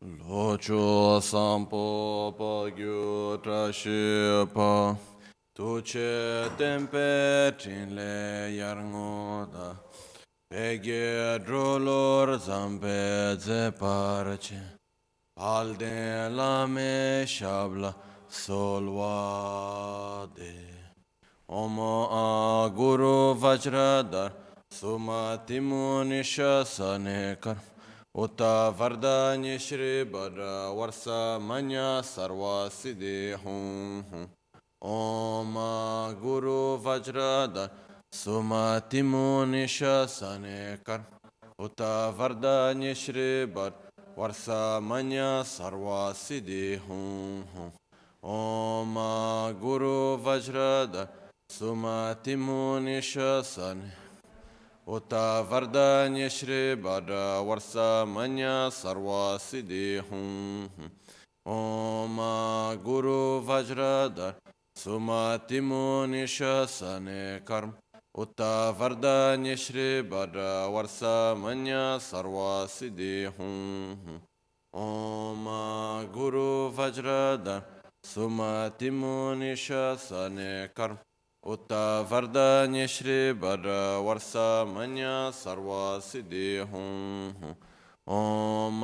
Locho sampo pa gyu trashi pa tuche tempe chinle yarngoda pegye drolor zampe ze parche palde lame shabla solwade Omo a guru vajradar sumatimu nishasane kar Uta Vardanya Shri Bhadra Varsa Manya Sarva Siddhi Hum Om Guru Vajrada Sumatimu Nishasane Kar Uta Vardanya Shri Bhadra Varsa Manya Sarva Siddhi Hum Om Guru Vajrada Sumatimu Nishasane Uta Vardanya Shri Bhadra Varsa Manya Sarva Siddhi Hum Om Guru Vajradar Sumatimu Nishasane Karm Uta Vardanya Shri Bhadra Varsa Manya Sarva Siddhi Hum Om Guru Vajradar Sumatimu Nishasane Karm Uta Vardanya Shri Bhadra Varsa Manya Sarva Siddhi Hum Om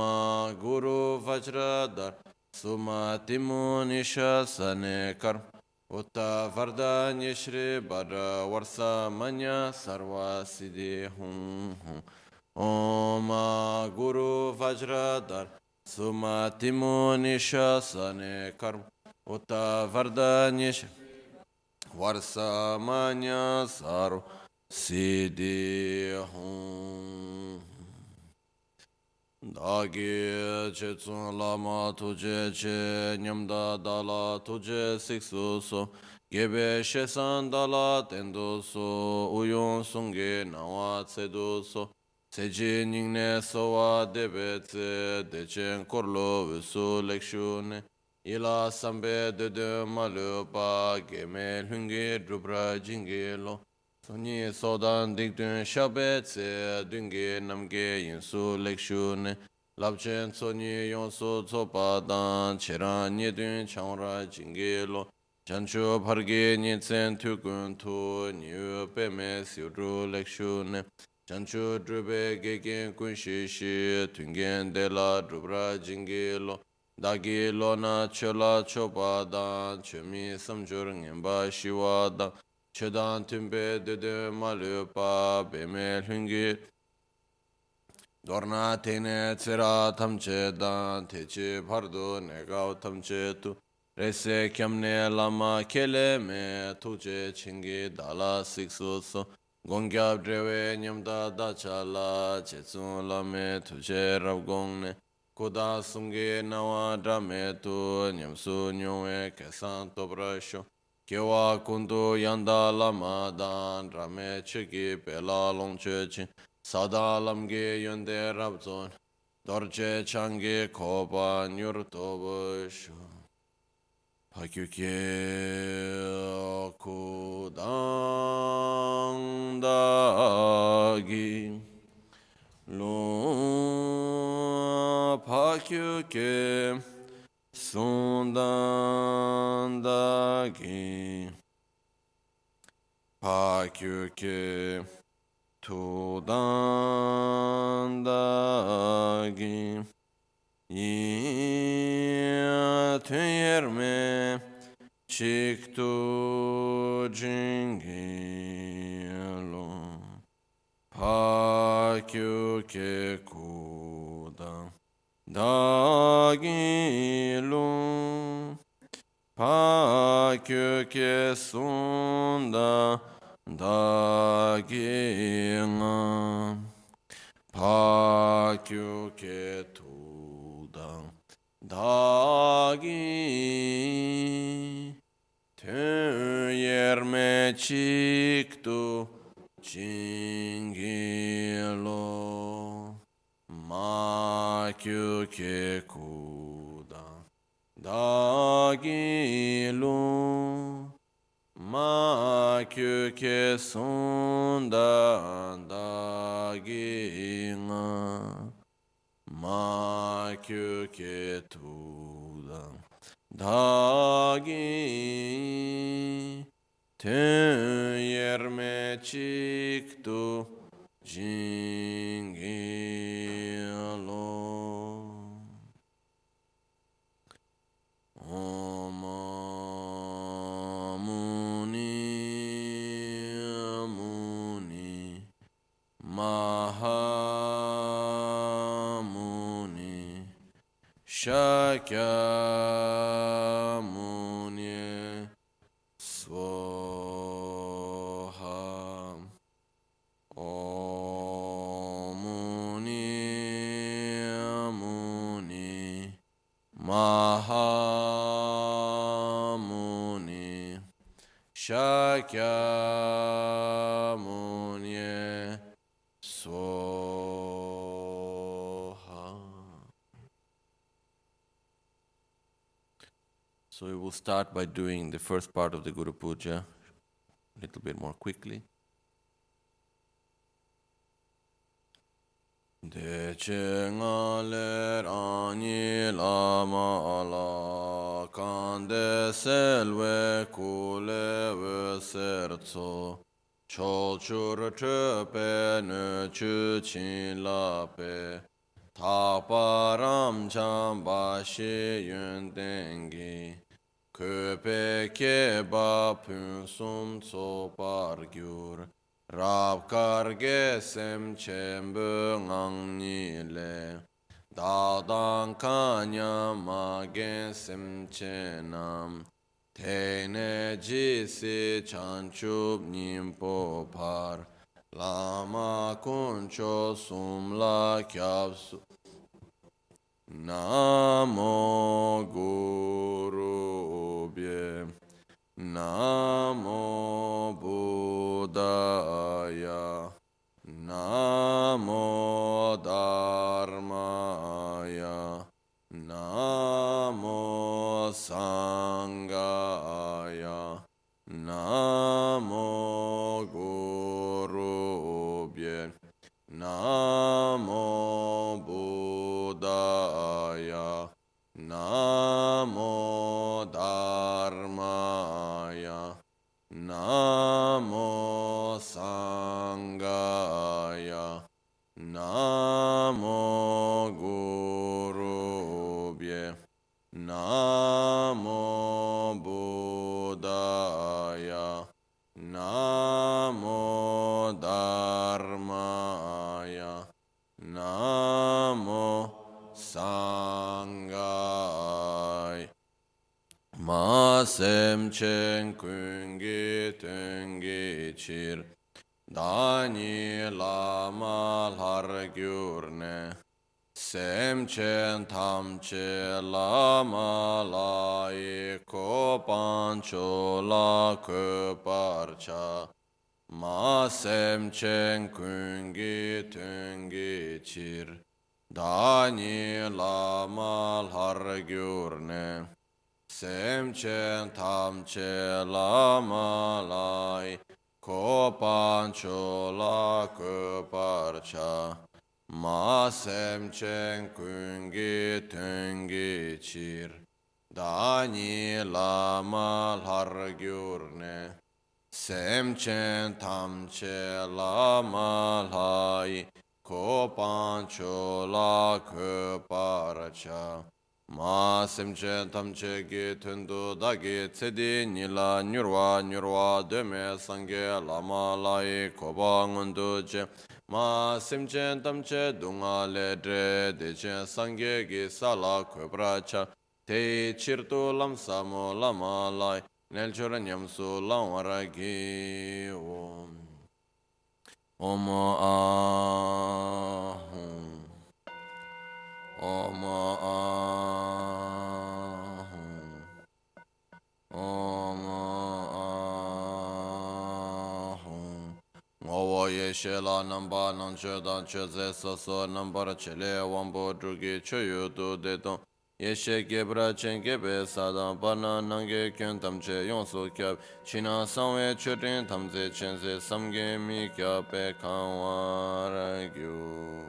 Guru Vajradar Sumatimu Nishasane Kar Uta Vardanya Shri Bhadra Varsa Manya Sarva Siddhi Hum Om Guru Vajradar Sumatimu Nishasane Kar Uta Vardanya Shri Varsa Manya Sarva Siddhi Hum Dagi Chetsun Lama Tuje Che Nyamda Dala Tuje Siksu So Gebe Shesan Dala Tendo So Uyon Sunge Nawa Tsedu So Seji Ningne Sowa Debe Tse Dechen Korlo Visu Lekshune Ila sambe de malupa geme hungi drupra jingilo Soni sodan dingdun shabe tse dungi namge yinsu lekshune Labchen soni yonsu tsopa dan cheran nyedun chanra jingilo Chanchu pargi nyitsen tukun tu nyu peme siudru lekshune Chanchu drube gegen kunshi shi tungen de la drupra jingilo Dagi lona chola chopa dan chemi samjur ngenpa shiwa dan chedan tumbe dede malupa beme hungi dorna tene tsira tamche dan techi pardo negaw tamche tu rese kyamne lama kele me tuje chingi dala siksu so gongyab drewe nyamda dachala chetsun lame tuje rabgongne Kuda sungi nawa drame tu nyamsu nyungwe kesan tobrasho Kewa kundu yanda lama dan drame chigi pela longche chin Sada lamge yonde rabzon dorje changi koba nyur tobasho Pakyuke kudang dagi Lo pakyuke sundandagi pakyuke tudandagi yatuyerme chiktu jingilo Pakyuke kuda dagi lu Pakyuke sunda dagi nga Pakyuke tuda dagi Töyerme chiktu Chingilo Makyuke kuda Dagilu Makyuke sunda Daginga ma kyu ke tu dagi ten yerme chik tu jingi alo Om Muni Muni Mahamuni Shakyamuni Swaha Om Muni Muni Mahamuni Shakyamuni Swaha. So we will start by doing the first part of the Guru Puja a little bit more quickly. Deche ngale rani lama ala kande selve kule ve serzo cholchur chepe ne chu chin la pe taparam chamba shi yun dengi köpe keba pun sum so pargyur Rab karge sem chembu ngang ni le Dadang kanya magen sem chenam Tene jisi chanchub nimpo par Lama kuncho sumla kyabsu Namo Guru Bye Namo Buddhaya Namo Dharmaya Namo Sanghaya Namo Guru Bye Namo Buddhaya Namo Dharmaya Namo Sanghaya Namo Gurubhye Namo Buddhaya Namo Dharmaya Namo Sanghaya Masem chen kungi tungi chir Dani lama har gyurne Sem chen tam che lama lai ko pancho la ko parcha Masem chen kungi tungi chir Dani lama har gyurne Sem chen tam che lama lai ko pancho la ko parcha ma sem chen kungi tungi chir dani lama har gyurne sem chen tam che lama lai ko pancho la ko parcha Ma semche tamche ge tundu dagi tsedi nila nyurwa nyurwa deme sangye lama lai koba ngundu che Ma semche tamche dunga le dre deche sangye ge sala kwebra cha Te chirtu lam samo lama lai nel chura nyamsu lamwara gi Om Ahum Om Ahum Om Ahum Ngowo Yeshe La Namba Nanche Danche Ze Soso Nambara Chele Wambo Drugi Choyu Du Dedon Yeshe Gebra Chen Gebe Sadan Bana Nange Kyen Tamche Yonsu Kyab China Sanwe Churin Tamze Chenze Samge Mi Kyabe Kanwara Gyu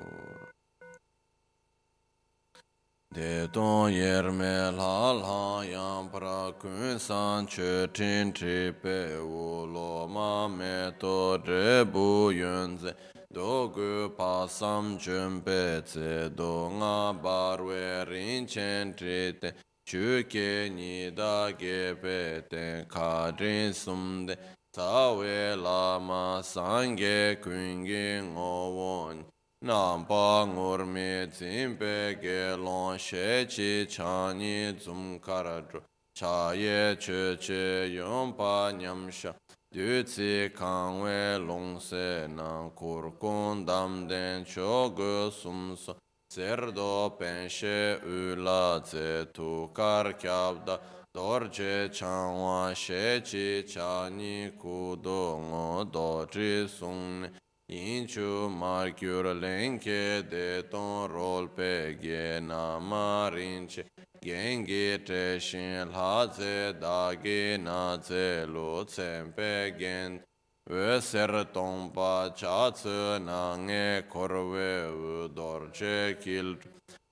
De ton yer me la la yang pra kun san che tin tri pe u lo ma me to re bu yun ze do gu pa sam chun pe tse do nga bar we rin chen tri te chu ke ni da ge pe te ka rin sum de ta we la ma san ge kun ge ngo won Nam pa ngur mi tsim pe ge lon she chi cha ni zum kara dru cha ye che che yon pa nyam sha du tsi kang we long se nang kur kun dam den cho ge sum so ser do pen she u la tse tu kar kyab da dor che chang wa she chi cha ni ku do ngo do tri sung ne yin chu mar kyur len ke de ton rol pe ge na ma rin che gen ge te shin la ze da ge na ze lo tsen pe gen we ser ton pa cha tsu na nge kor we u dor che kil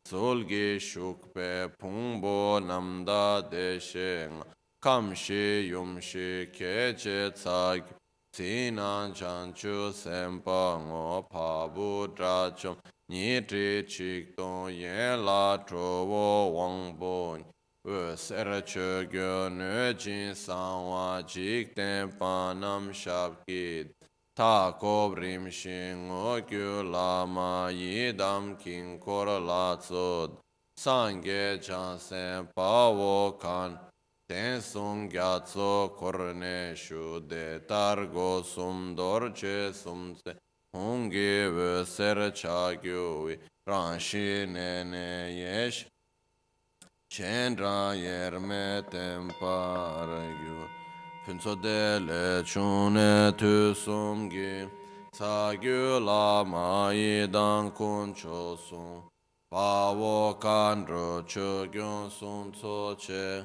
sol ge shuk pe pung bo nam da de sheng kam shi yum shi ke che tsa Sinan chanchu sempa ngo pa bu tra chom ni tri chik tong yen la tro wo wang bo we ser che gyo ne jin san wa jik ten pa nam shab ki ta ko rim shin ngo gyo la ma yi dam kin kor la tsod san ge chan sen pa wo kan Ten sum gyatso korne shu de targo sum dorche sum se hungi ve ser cha gyu vi ranshi ne ne yesh chen ra yer me tempar gyu punso de le chune tu sum gi sa gyu la ma yi dan kun cho sum pa wo kan ro cho gyun sum so che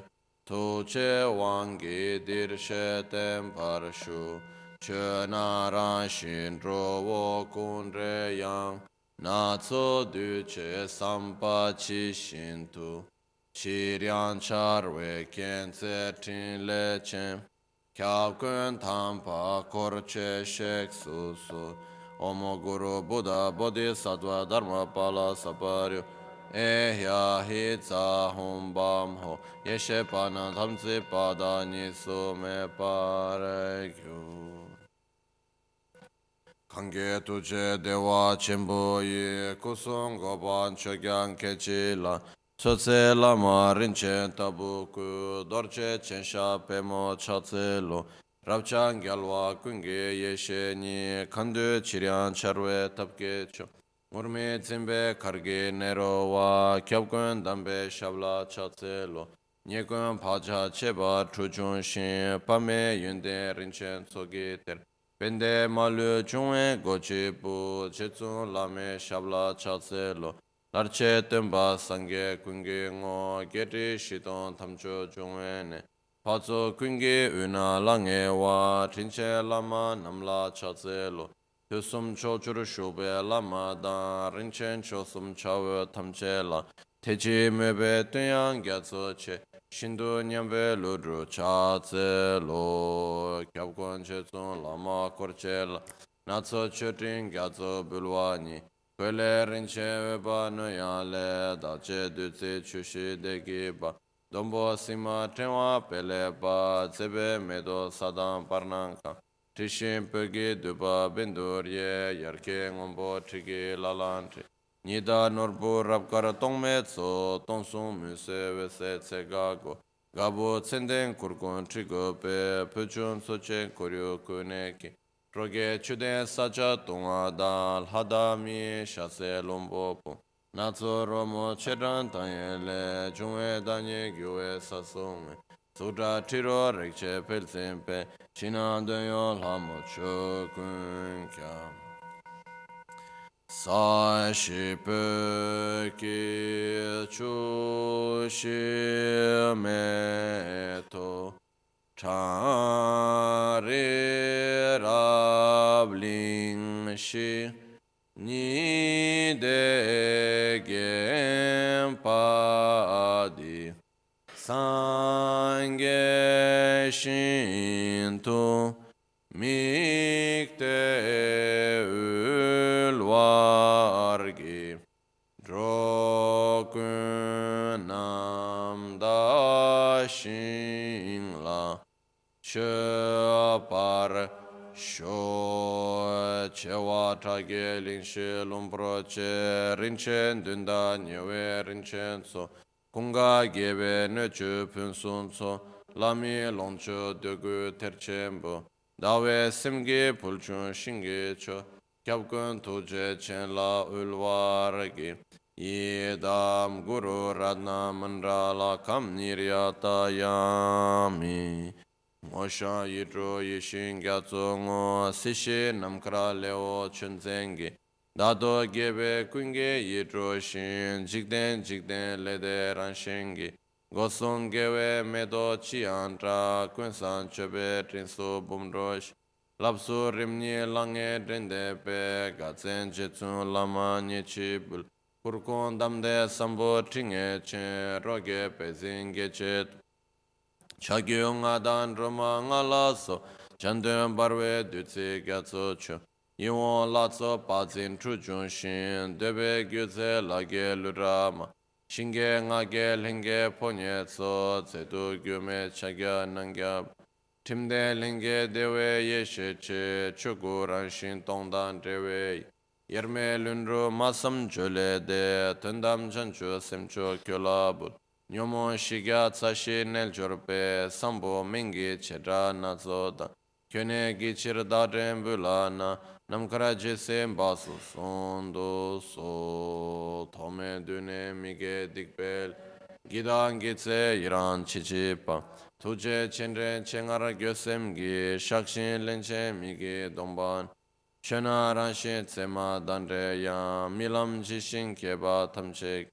Tu che wangi dir she tem par shu che na ran shin ro wo kun re yang na tso du che sampa chi shin tu chi rian char we ken tse tin le chen kya kun tam pa kor che shek su su omo guru buddha bodhisattva dharma pala saparyo ya hi tsa hum bam ho yeshe pana tham tse pada ni su me pare kyu kange tu che dewa chenpo yi kusung gopan chogyang kechi la chotse lama rinchen tabu ku dorche chensha pemo chatse lo rabchang gyalwa kunge yeshe ni kandu chiryan charwe tapke cho Murmi tsimbe kargi nero wa kyabkun dambe shabla chatse lo Nyekun pacha cheba chuchun shin pame yunde rinchen sogi ter Pende malu chungwe gochi pu chetsun lame shabla chatse lo Larche temba sangye kungi ngo geti shiton tamcho chungwe ne Patso kungi una lange wa trinche lama namla chatse lo Tusum chochur shube lama dan rinchen chosum chawe tamche la Techi mebe tunyang gyatso che Shindu nyambe ludru cha tse lo Kyabkon che tsun lama korche la Natso chutin gyatso bulwani Kwele rinche weba nuya le Dache dutsi chushi degi ba Dombo sima tenwa pele ba Tsebe medo sadam parnanka Tishin pegi dupa bindur ye Yarke ngombo trigi lalantri Nida norbu rabkar tongme tso Tongsung muse wese tse gago Gabo tsenden kurkun trigo pe Puchun sochen koryo kuneki Roge chuden sacha tunga dal Hadami shase lombo pu Natso romo chedan tanyele Jungwe danye gyue sasume Sudra tiro rekche pelsempe China denyo lamo chokun kya Sa shi pe ki chu shi me to Cha ri rab ling shi Ni de gen pa di Sangye Shinto Mikte Ulwargi Drokun Namda Shingla Chepar Sho Chewa Tage Lingshe Lumbroche Rinchen Dunda Nyewe Rinchen So Kunga Gebe Nechu Punsun So Lami Loncho Degu Terchembo Dawe Simgi Pulchun Shingi Cho Kyabkun Tuje Chen La Ulwaragi Yedam Guru Radna Mandrala Kam Niryata Yami Mosha Yidro Yishin Gyatso Ngo Sishi Namkara Leo Chunzengi Dado Gebe Kunge Yidro Shin Jigden Jigden Lede Ranshingi Gosong Gewe Medo Chiantra Kunsan Chebe Trinso Bumrosh Lapsu Rimni Lange Drendepe Gatsen Jetsun Lama Nyechibul Kurkon Damde Sambo Tringe Chen Roge Pezin Gechet Chagyong Adan Roma Ngalaso Chandun Barwe Dutsi Gatso Cho Iwon Latso Pazin Trujun Shin Debe Gyuze Lage Lurama Shinge Ngage Lenge Ponyetso Zedu Gyume Chagya Nangyab Timde Lenge Dewe Yesheche Chuguran Shin Tongdan Dewe Yerme Lunru Masam Jole De Tundam Chanchu Semcho Kyolabut Nyomo Shiga Tsashi Nel Jorpe Sambo Mingi Chedra Nazoda Kyone Gichir Dadren Bulana Namkara Jese Basu Sondo So Tome Dune Mige Dikbel Gidan Gitse Iran Chichipa Tuje Chenre Chengara Gyosemgi Shakshin Lenche Mige Domban Shena Ranshin Tsema Dandre Ya Milam Jishin Keba Tamchek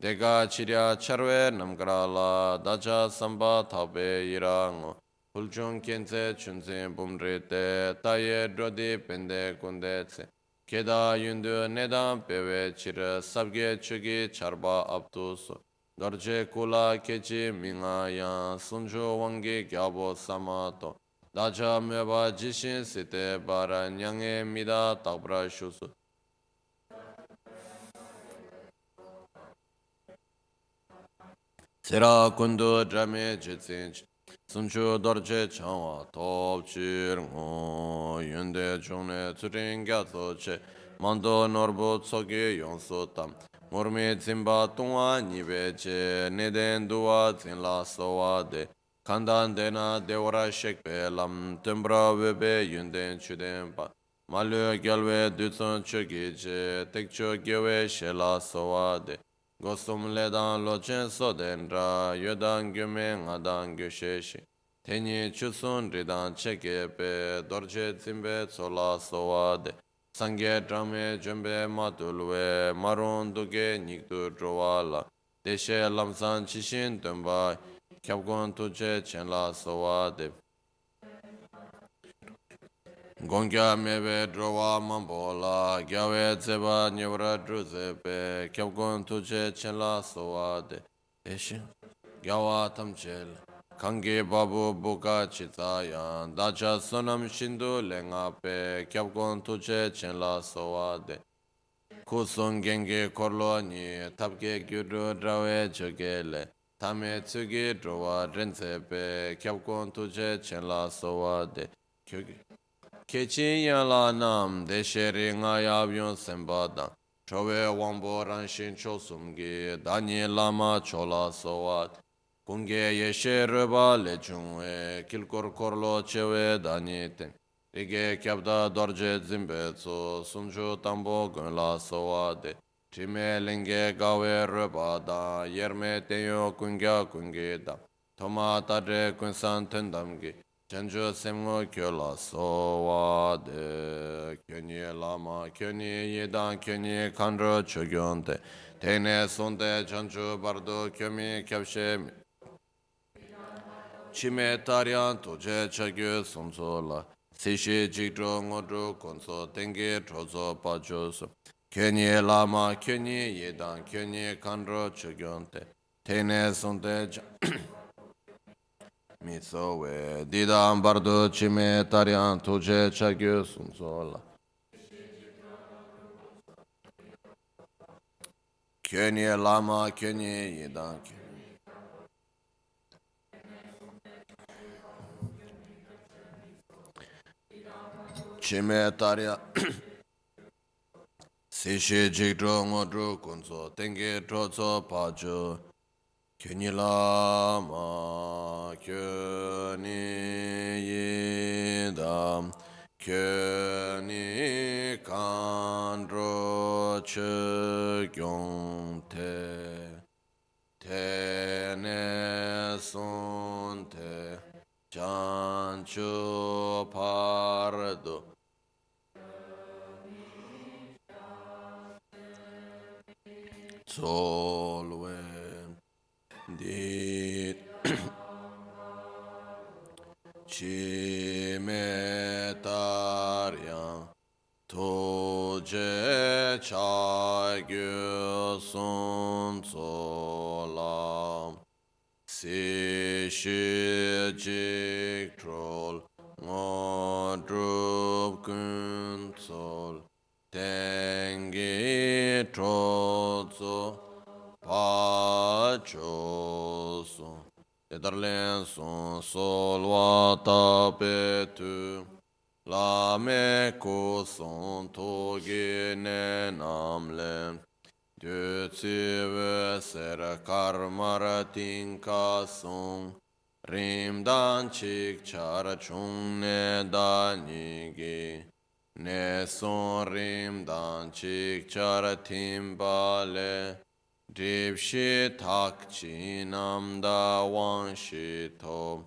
Dega Chirya Charwe Namgrala Daja Samba Tabe Irango Pulchung Kenze Chunze Bumrete Taye Drodi Pende Kundetse Keda Yundu Nedam Pewe Chira Sabge Chugi Charba Abtuso Dorje Kula Kechi Minga Yan Sunju Wangi Gyabo Samato Daja Meba Jishin Site Bara Nyange Mida Tabra Shusu Sera Kundu Drame Jitsinch Sunchu Dorje Changwa Top Chirngo Yunde Chune Tsurin Gyatso Che Mando Norbo Tsogi Yonso Tam Murmi Zimba Tungwa Nibe Che Neden Duwa Zinla Sowa De Kandan Dena Dewara Shekpe Lam Tumbra Webe Yunden Chuden Pa Malu Gyalwe Dutsun Chugi Che Tekcho Gyewe Shela Sowa De Gosum Ledan Lochen Sodendra Yodan Gyume Ngadan Gyusheshi Tenyi Chusun Ridan Chekepe Dorje Zimbe Tsola Sowa De Sangye Drame Jumbe Matulwe Marun Duge Nikdu Drowala Deshe Lamsan Chishin Tumba Kyabgon Tuje Chenla Sowa De Gongya Mebe Drowa Mambola Gyawe Zeba Nyevra Druzepe Kyabgon Tuje Chenla Sowa De Deshe Gyawa Tamchel Kangi Babu Buka Chitayan Dacha Sonam Shindu Lengape Kyabgon Tuje Chenla Sowa De Kusun Gengi Korloni Tapke Gyuru Drawe Chogele Tame Tsugi Drowa Drenzepe Kyabgon Tuje Chenla Sowa De Kechi Yala Nam Desheri Ngayabyon Sembada Chowe Wambo Ranshin Chosumgi Dani Lama Chola Sowa Kunge Yeshe Reba Lechungwe Kilkor Korlo Chewe Danite Rige Kyabda Dorje Zimbetso Sunju Tambo Gunla Soade Time Lenge Gawe Reba Da Yerme Teyo Kungya Kungeda Toma Tadre Kunsan Tendamgi Chanjo Semgo Kyola Soade Kyonye Lama Kyonye Yedan Kyonye Kandro Chogyonte Tene Sonde Chanjo Bardo Kyomi Kyabshe Chime Tarian Toje Chagyo Somsola Sishi Jigdro Ngodro Konso Tenge Trozo Pajoso Kyenye Lama Kyenye Yedan Kyenye Kandro Chogyonte tene sonte mitsowe didam bardo cime tarian tuje chagyo sunsola Könye lama könye yedan cime taria Sishe jigdro ngodro kunso tenge trozo pajo Könye lama könye yedam Könye kandro chögyonte Tene sonte chancho pardo Solwe di Cimetaria Toje Chagyo Sun Sola Si Shi Jik Troll Ngodrup Kun Sol Tengi Trozo Pachoso Edarlen Son Solwa Tapetu Lame Koson Togi Nenamlen Dötsive Ser Karmaratin Kasong Rimdan Chik Chara Chung Nedanigi Ne son rimdan chik chara timbale Dripshi takchi namda wanshi top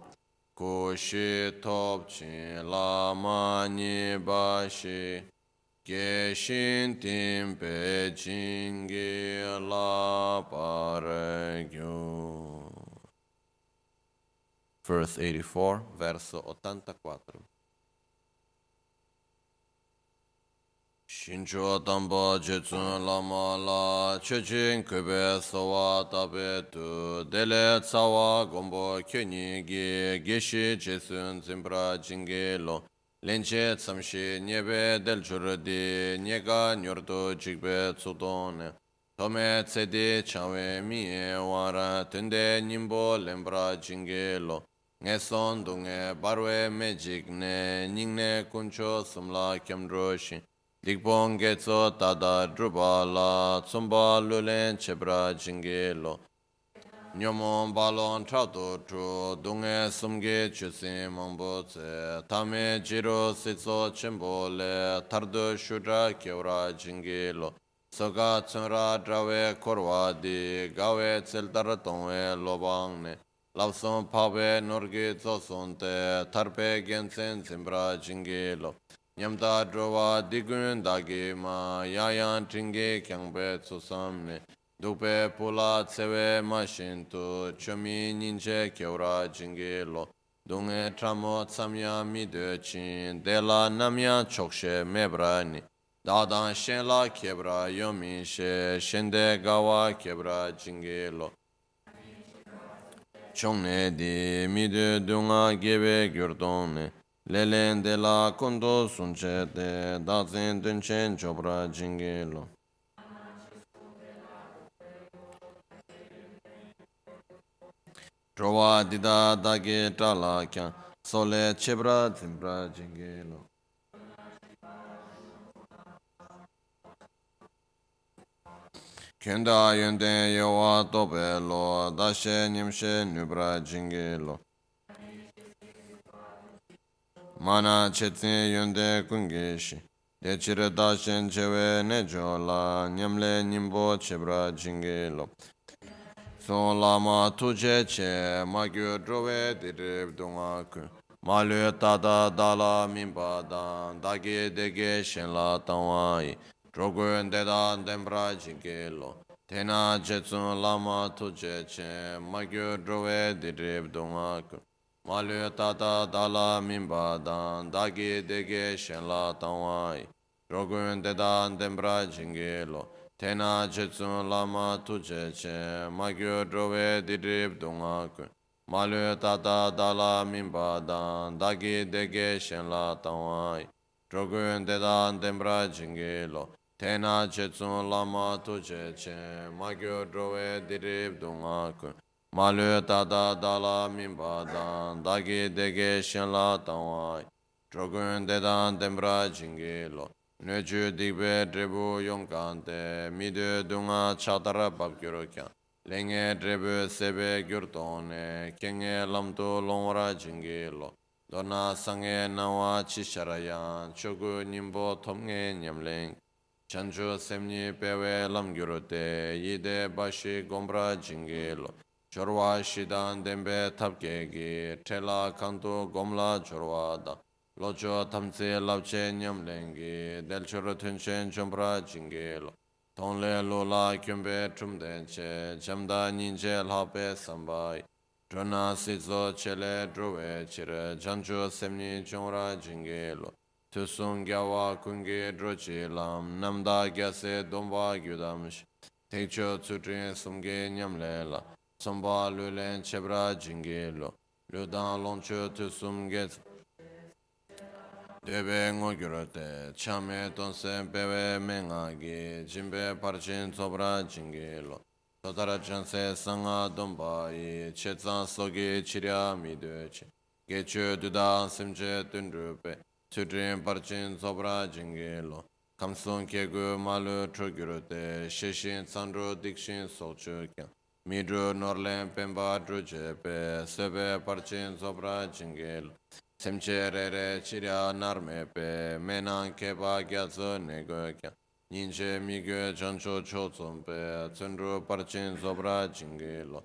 Kushi top chin lama nibashi Geshin timpe chingi la paregyo Verse 84, verso 84 Shincho tamba jetsun lama la chechin kube sawa tabe tu dele tsawa gombo kyuni gi geshi jetsun zimbra jingelo lenche tsamshi nyebe del churdi nyega nyordo jigbe tsudone tome tsedi chawe miye wara tunde nimbo lembra jingelo ngeson dunge barwe mejikne ningne kuncho sumla kyamdroshi Dikbong getso tada drupala tsumba lulen chebra jingelo Nyomon balon trato tru dunge sumge chusim mambo tse Tame jiro sitso chimbole tardo shudra kevra jingelo Soga tsunra drawe korwa di gawe tseldar tongwe lobangne Lapson pawe norgi tsosonte tarpe gensen zimbra jingelo Nyamda drova digun dagi ma yayan tringe kyangbe tsusamne Dupe pula tsewe ma shintu chomi ninche kyora jingelo Dunge tramo tsamya midyo chin dela namya chokshe mebrani Dadan shenla kebra yomi she shende gawa kebra jingelo Chongne di midyo dunga gebe gyurdone Lelen de la kondo sunche de dazen dunchen chobra jingelo. Trova dida dage trala kya sole chebra zimbra jingelo. Kenda yende yawa topelo dashe nimshe nubra jingelo. Mana chetsin yonde kungeshi Dechire dashen chewe ne jola Nyamle nimbo chebra jingelo So lama tuje che Magyo drove dirib dungaku Malu tada dala mimba dan Dagi dege shen la tawai Drogun dedan dembra jingelo Tena jetsun lama tuje che Magyo drove dirib dungaku Malu tata dala mimba dan dagi dege shen la tawai Rogun dedan dembra jingelo Tena Jetsun Lama Tuje Che Magyo Drove Dirib Dungaku Malu Tata Dala Mimba Dan Dagi Dege Shenla Tawai Drogun Dedan Dembra Jingelo Tena Jetsun Lama Tuje Che Magyo Drove Dirib Dungaku Malu Tata Dala Mimba Dan Dagi Dege Shenla Tawai Drogun Dedan Dembra Jingelo Nöju Digbe Drebu Yonkante Midu Dunga Chatara Babgyurokya Lenge Drebu Sebe Gyurtone Kenge Lamtu Longwara Jingelo Dona Sange Nawa Chisharayan Chogu Nimbo Tomge Nyamling Chanchu Semni Pewe Lamgyurote Yide Bashi Gombra Jingelo Chorwa Shidan Dembe Tapkegi Tela Kantu Gomla Chorwada Locho Tamse Lapche Nyamlengi Delchoro Tunchen Chombra Jingelo Tonle Lola Kyumbe Trumdenche Chamda Ninche Lhape Sambai Drona Sizo Chele Drove Chire Chancho Semni Chongra Jingelo Tusung Gyawa Kungi Drochi Lam Namda Gyase Domba Gyudamsh Techo Tsutrin Sumge Nyamlela Somba Lulen Chebra Jingelo Ludan Loncho Tusum Get Debe Ngogyurote Chame Tonse Bebe Mengagi Jimbe Parchin Sobra Jingelo Totara Chanse Sanga Dombai Chetsan Sogi Chirya Miduchi Gechu Duda Simche Tundrupe Tudrin Parchin Sobra Jingelo Kamsun Kegu Malu Trugyurote Shishin Sandro Dikshin Solchukya Midru Norlen Pemba Drujepe Sebe Parchin Sobra Jingelo Semche Rere Chirya Narmepe Menan Keba Gyatso Negokya Ninche Migyo Chancho Chotsompe Tsundru Parchin Sobra Jingelo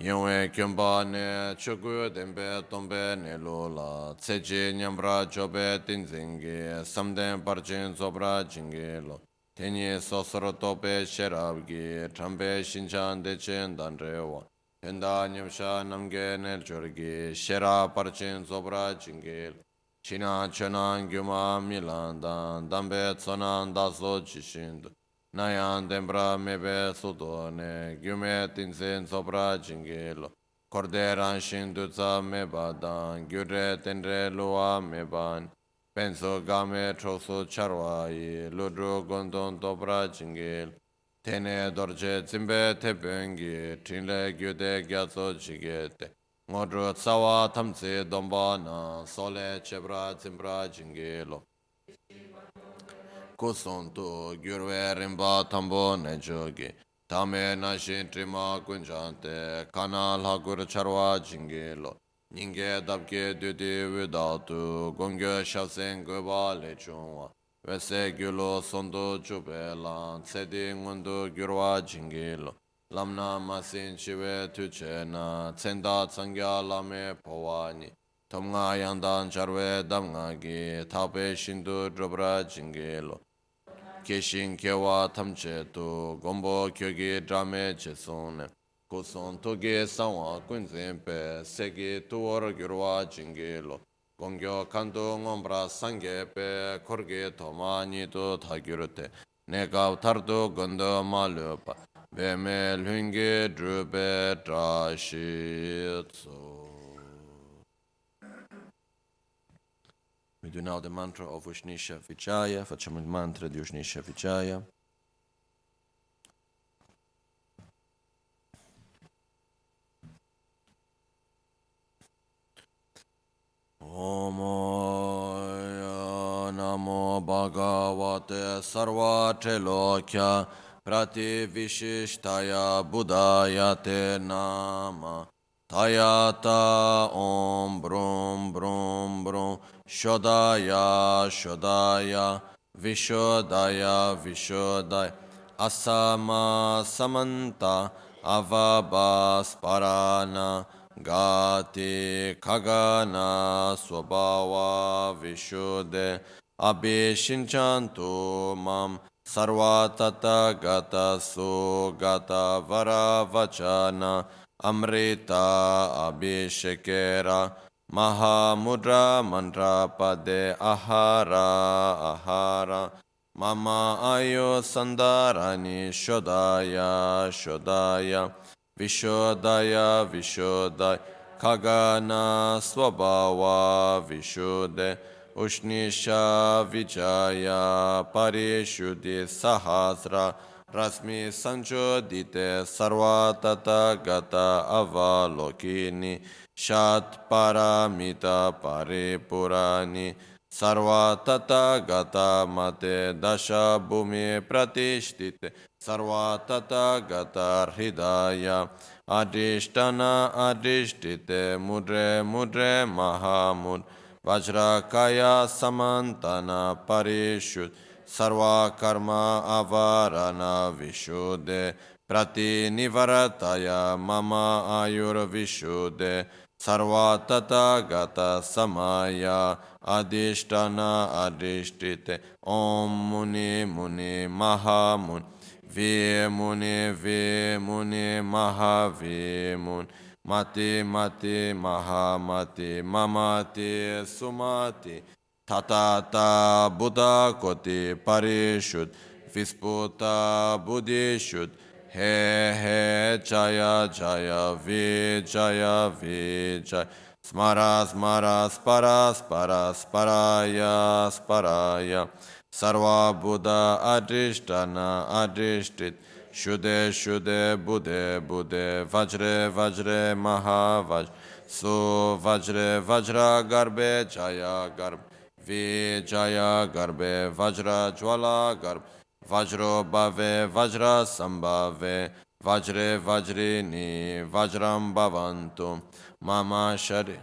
Yongwe Kyomba Ne Chogu Dembe Tombe Ne Lola Tsechi Nyambra Chobe Tinzingi Samden Parchin Sobra Jingelo Tenye Sosoro Tope Sherabgi Trambe Shinchan Dechen Danrewa Tenda Nyamsha Namge Nerjorgi Shera Parchin Sobra Jingel China Chenan Gyuma Milandan Dambe Tsonan Daso Chishindu Nayan Dembra Mebe Sudone Gyume Tinsen Sobra Jingelo Korderan Shindutsa Mebadan Gyure Tenre Lua Meban Penso Game Troso Charwai Ludru Gondon Dobra Jingel Tene dorje zimbe tebengi trinle gyude gyatso jigete ngodro tsawa tamtse domba na sole chebra zimbra jingelo kusontu gyurwe rimba tambo nejogi tame nashin trima kunjante kana lagur charwa jingelo ninge dabke dudi vidatu gongyo shafsen goba lechunwa Vese gyulo sondo chubela, tsedi ngundu gyurwa jingilo. Lamna masin chiwe tuchena, tsenda tsangya lame powani. Tomga yandan charwe damga gi, tape shindu drobra jingilo. Keshin kewa tamche tu, gombo kyogi drame chesone. Kuson togi sawa kunzimpe, segi tuwar gyurwa jingilo. Gongyo kanto ngombra sangye pe korge toma nido thagyurute nekav tardo gondo malupa veme lunge drube drashitso. We do now the mantra of Ushnisha Vichaya. Facciamo il mantra di Ushnisha Vichaya. Omoya Namo Bhagavate Sarva Trilokya Prati Vishishtaya Buddhayate Nama Tayata Om Brum Brum Brum Shodaya Shodaya Vishodaya Vishodaya Asama Samanta Avabas Parana Gati Kagana Swabhava Vishuddhe Abhishinchantu Mam Sarva Tata Gata Sugata Varavachana Amrita Abhishekera Mahamudra Mantra Pade Ahara Ahara Mama ayo sandarani shodaya shodaya vishodaya vishodaya Kagana swabhava vishuddhe Ushnisha vijaya parishuddhi sahasra Rasmi sanchodite sarva tata gata avalokini Shat paramita paripurani Sarva tata gata mate dasha bhumi pratishtite Sarva tata gata hridaya Adhishtana adhishtite mudre mudre mahamud Vajrakaya samantana parishut Sarva karma avarana vishuddhe Prati nivarataya mama ayur vishuddhe Sarva tata gata samaya adhishtana adhishtite Om muni muni mahamun Vimuni vimuni mahavimun Mati mati mahamati mamati sumati Tatata buddha koti parishut Visputa buddhishut He he jaya jaya vijaya vijaya Smara smara spara spara sparaya sparaya Sarva buddha adhishtana adhishtit Shuddhe shuddhe buddhe buddhe Vajre vajre mahavaj Su vajre vajra garbe jaya garbe Vijaya garbe vajra jwala garbe Vajro bhave vajra sambhave Vajre vajrini vajram bhavantu Mama shari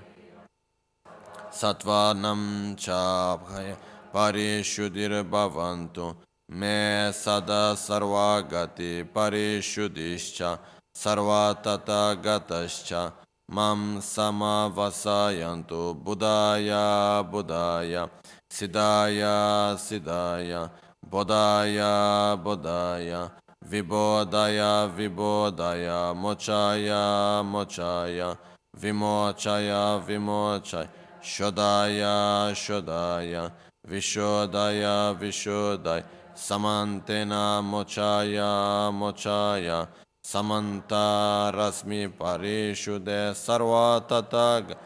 Sattvanam chabhaya Parishuddhir bhavantu Me sada sarvagati parishuddhischa Sarva tata gatascha Mam samavasayantu Buddhaya Buddhaya Siddhaya Siddhaya Bodhaya Bodhaya Vibodhaya Vibodhaya Mochaya Mochaya Vimochaya Vimochaya Shodaya Shodaya Vishodaya Vishodaya Samantena Mochaya Mochaya Samanta Rasmi Parishuddhe Sarva Tataga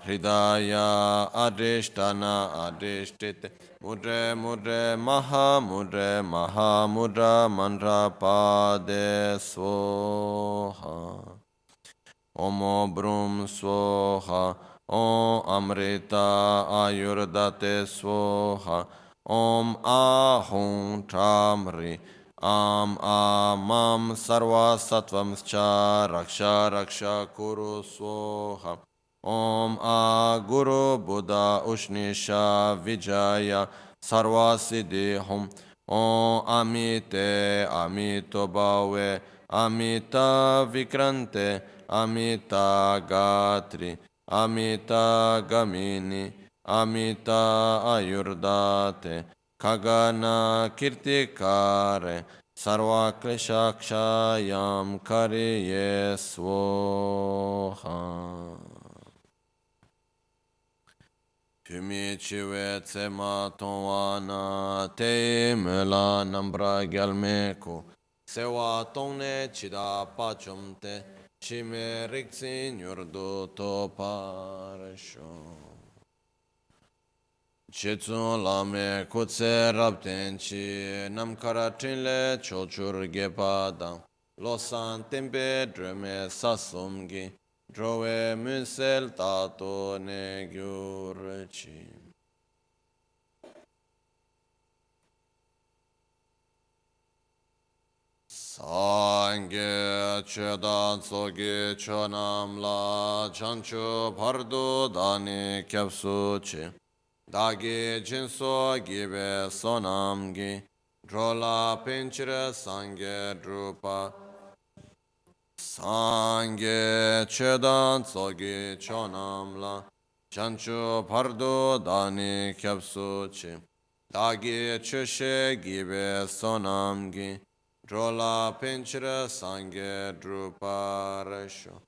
Hridaya Adhishtana Adhishtite Mudre Mudre Maha Mudre Maha Mudra Mantra Pade Svoha Omo Brum Svoha Om Amrita Ayurdate Svoha Om Ahum Tramri Am Amam Sarva Sattvam Scha Raksha Raksha Kuru Svoha Om A Guru Buddha Ushnisha Vijaya Sarva Siddhi Hum Om Amite Amito Bhave Amita Vikrante Amita Gatri Amita Gamini Amita Ayurdate Kagana Kirtikare Sarva Kleshakshayam Kariye Svoha Tumi Chive Tsema Tonwana Te Mela Nambra Gyalmeko Sewa Tongne Chida Pachumte Chime Riksin Yurdu To Parasho Chetsun Lame Kutse Rabtenchi Namkara Trinle Chochur Gepada Losan Tempe Dreme Sasumgi Drove Munsel Tato Negyurchi Sangye Chedan Sogi Chonam La Chanchu Pardo Dani Kyapsuchi Dagi Jinso Gibe Sonamgi Drola Pinchire Sangye Drupa Sangye Chedan Sogi Chonam La Chanchu Pardo Dani Kyapsuchi Dagi Chushe Gibe Sonamgi Drola Pinchira Sangye Druparasho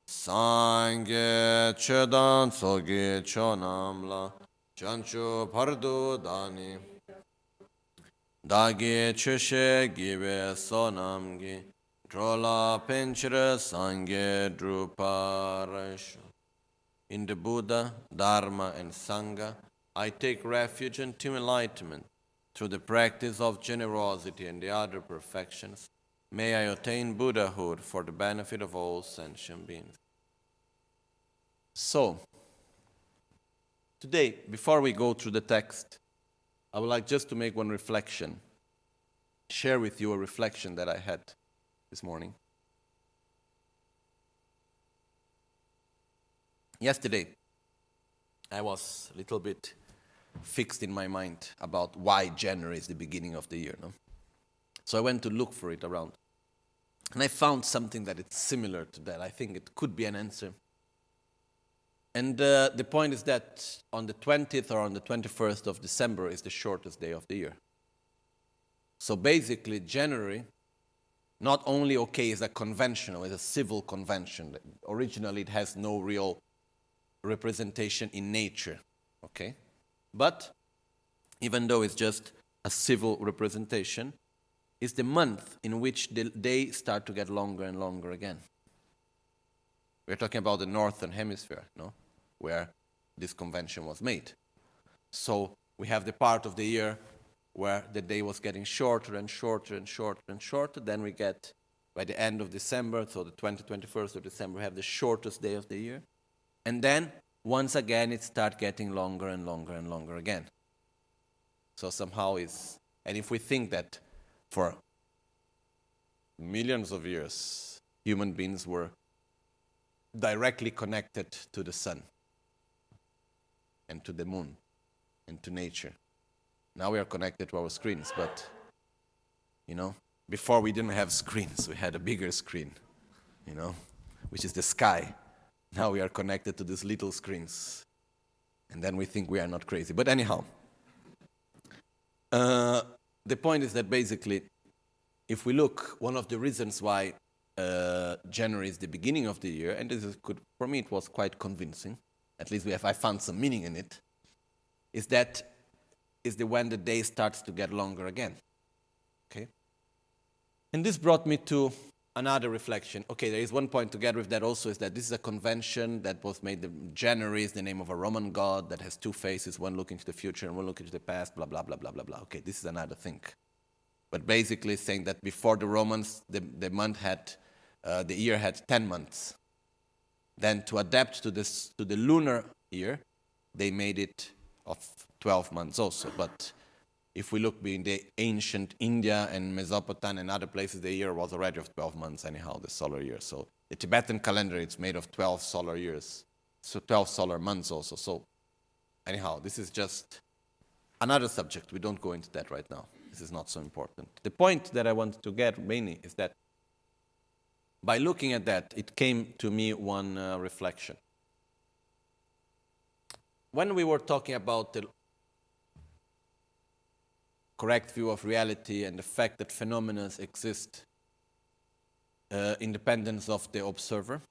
Sangye Chedan Sogi Chonamla Chanchu Pardu Dani Dagi chushe gibe sonamgi, drola penchre sangye druparashu. In the Buddha, Dharma, and Sangha, I take refuge until enlightenment. Through the practice of generosity and the other perfections, may I attain Buddhahood for the benefit of all sentient beings. So, today, before we go through the text, I would like just to make one reflection, share with you a reflection that I had this morning. Yesterday, I was a little bit fixed in my mind about why January is the beginning of the year. No? So I went to look for it around. And I found something that is similar to that. I think it could be an answer. And the point is that on the 20th or on the 21st of December is the shortest day of the year. So basically, January, not only, is a conventional, it's a civil convention. Originally, it has no real representation in nature, okay? But even though it's just a civil representation, it's the month in which the days start to get longer and longer again. We're talking about the northern hemisphere, no? Where this convention was made. So we have the part of the year where the day was getting shorter and shorter and shorter and shorter. Then we get, by the end of December, so the 21st of December, we have the shortest day of the year. And then, once again, it starts getting longer and longer and longer again. So somehow it's... And if we think that for millions of years, human beings were directly connected to the sun and to the moon and to nature. Now we are connected to our screens, but, before we didn't have screens, we had a bigger screen, which is the sky. Now we are connected to these little screens. And then we think we are not crazy. But anyhow, the point is that basically, if we look, one of the reasons why January is the beginning of the year, and this is good, for me it was quite convincing, at least I found some meaning in it, is that when the day starts to get longer again. Okay? And this brought me to another reflection. Okay, there is one point together with that also, is that this is a convention that was made. January is the name of a Roman god that has two faces, one looking to the future and one looking to the past, blah, blah, blah, blah, blah, blah. Okay, this is another thing. But basically saying that before the Romans, the year had 10 months. Then to adapt to the lunar year, they made it of 12 months also. But if we look in the ancient India and Mesopotamia and other places, the year was already of 12 months anyhow, the solar year. So the Tibetan calendar, it's made of 12 solar years, so 12 solar months also. So anyhow, this is just another subject. We don't go into that right now. This is not so important. The point that I wanted to get mainly is that by looking at that, it came to me one reflection. When we were talking about the correct view of reality and the fact that phenomena exist independent of the observer,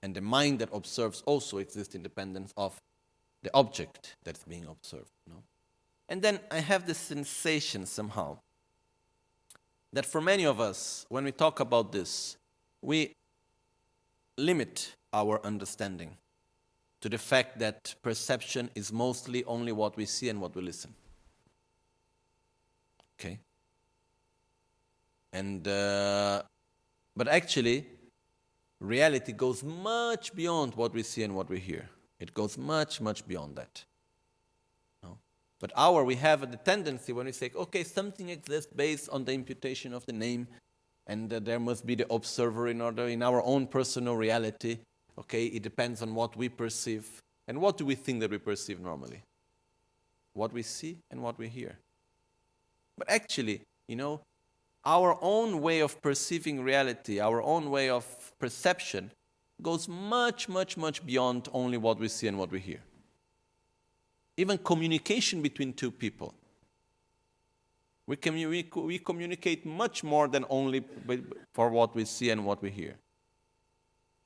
and the mind that observes also exists independent of the object that's being observed. And then I have this sensation somehow that for many of us, when we talk about this, we limit our understanding to the fact that perception is mostly only what we see and what we listen. Okay? And but actually, reality goes much beyond what we see and what we hear. It goes much, much beyond that. No? But we have the tendency when we say, okay, something exists based on the imputation of the name, and there must be the observer in our own personal reality. Okay, it depends on what we perceive. And what do we think that we perceive normally? What we see and what we hear. But actually, our own way of perceiving reality, our own way of perception, goes much, much, much beyond only what we see and what we hear. Even communication between two people. We communicate much more than only for what we see and what we hear.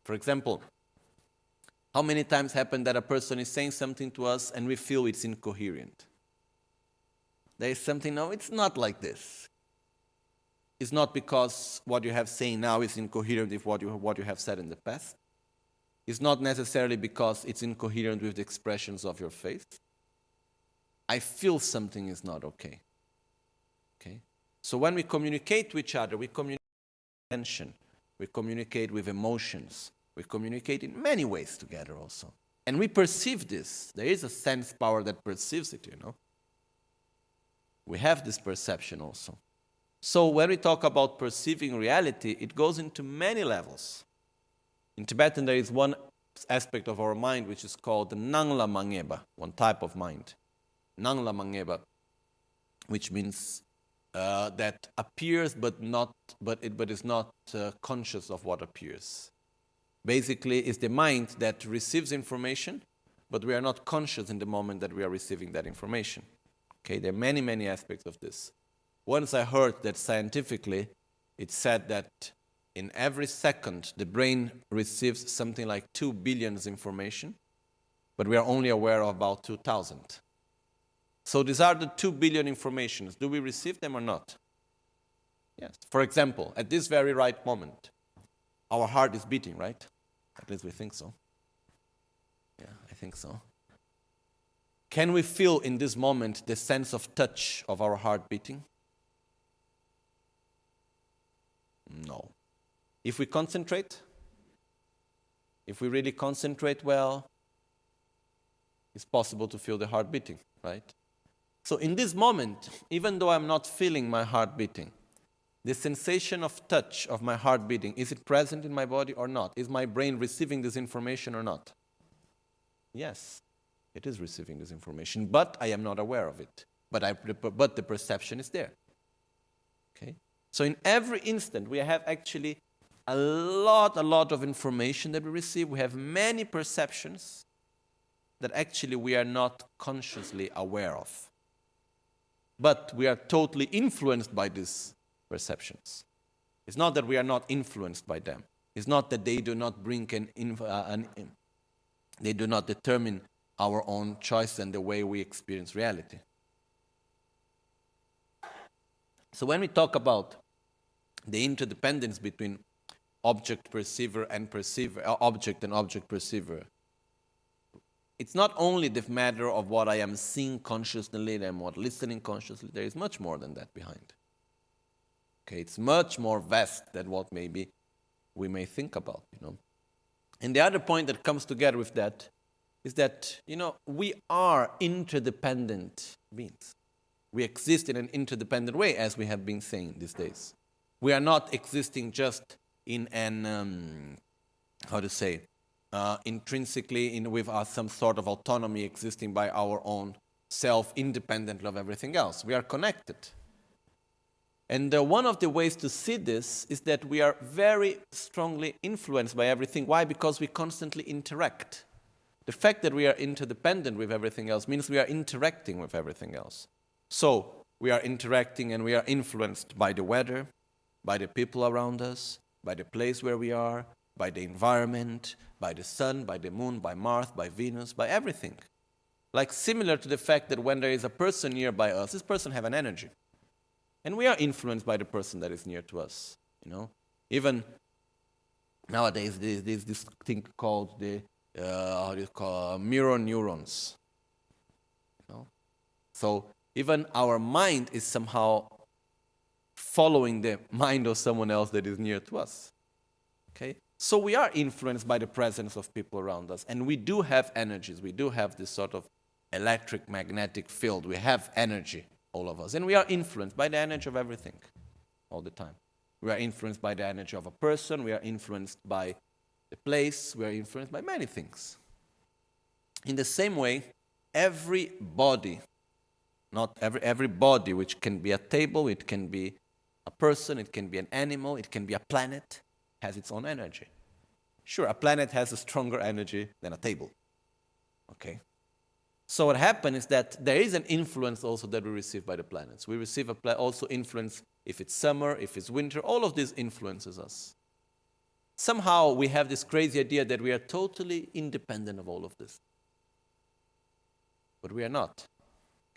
For example, how many times happen that a person is saying something to us and we feel it's incoherent? There is something, no, it's not like this. It's not because what you have saying now is incoherent with what you have said in the past. It's not necessarily because it's incoherent with the expressions of your face. I feel something is not okay. Okay? So when we communicate to each other, we communicate with attention, we communicate with emotions, we communicate in many ways together also. And we perceive this. There is a sense power that perceives it, We have this perception also. So when we talk about perceiving reality, it goes into many levels. In Tibetan, there is one aspect of our mind which is called the Nangla Mangeba, one type of mind. Nangla Mangeba, which means that appears but is not conscious of what appears. Basically, it's the mind that receives information, but we are not conscious in the moment that we are receiving that information. Okay, there are many, many aspects of this. Once I heard that scientifically, it's said that in every second, the brain receives something like 2 billion information, but we are only aware of about 2,000. So these are the 2 billion informations. Do we receive them or not? Yes. For example, at this very right moment, our heart is beating, right? At least we think so. Yeah, I think so. Can we feel in this moment the sense of touch of our heart beating? No. If we concentrate, if we really concentrate well, it's possible to feel the heart beating, right? So in this moment, even though I'm not feeling my heart beating, the sensation of touch of my heart beating, is it present in my body or not? Is my brain receiving this information or not? Yes, it is receiving this information, but I am not aware of it. But the perception is there. Okay? So in every instant, we have actually a lot of information that we receive. We have many perceptions that actually we are not consciously aware of. But we are totally influenced by these perceptions. It's not that we are not influenced by them. It's not that they do not bring they do not determine our own choice and the way we experience reality. So when we talk about the interdependence between object perceiver and object perceiver, it's not only the matter of what I am seeing consciously and what listening consciously. There is much more than that behind. Okay, it's much more vast than what maybe we may think about, And the other point that comes together with that is that, we are interdependent beings. We exist in an interdependent way, as we have been saying these days. We are not existing just in an, intrinsically with some sort of autonomy existing by our own self, independent of everything else. We are connected. And one of the ways to see this is that we are very strongly influenced by everything. Why? Because we constantly interact. The fact that we are interdependent with everything else means we are interacting with everything else. So we are interacting and we are influenced by the weather, by the people around us, by the place where we are, by the environment, by the sun, by the moon, by Mars, by Venus, by everything. Like similar to the fact that when there is a person nearby us, this person has an energy. And we are influenced by the person that is near to us, Even nowadays, there's this thing called the mirror neurons. So even our mind is somehow following the mind of someone else that is near to us. Okay? So we are influenced by the presence of people around us. And we do have energies. We do have this sort of electric magnetic field. We have energy, all of us. And we are influenced by the energy of everything all the time. We are influenced by the energy of a person. We are influenced by the place. We are influenced by many things. In the same way, every body, not every body, which can be a table, it can be a person, it can be an animal, it can be a planet, has its own energy. Sure, a planet has a stronger energy than a table. Okay? So what happens is that there is an influence also that we receive by the planets. We receive also influence if it's summer, if it's winter, all of this influences us. Somehow we have this crazy idea that we are totally independent of all of this. But we are not.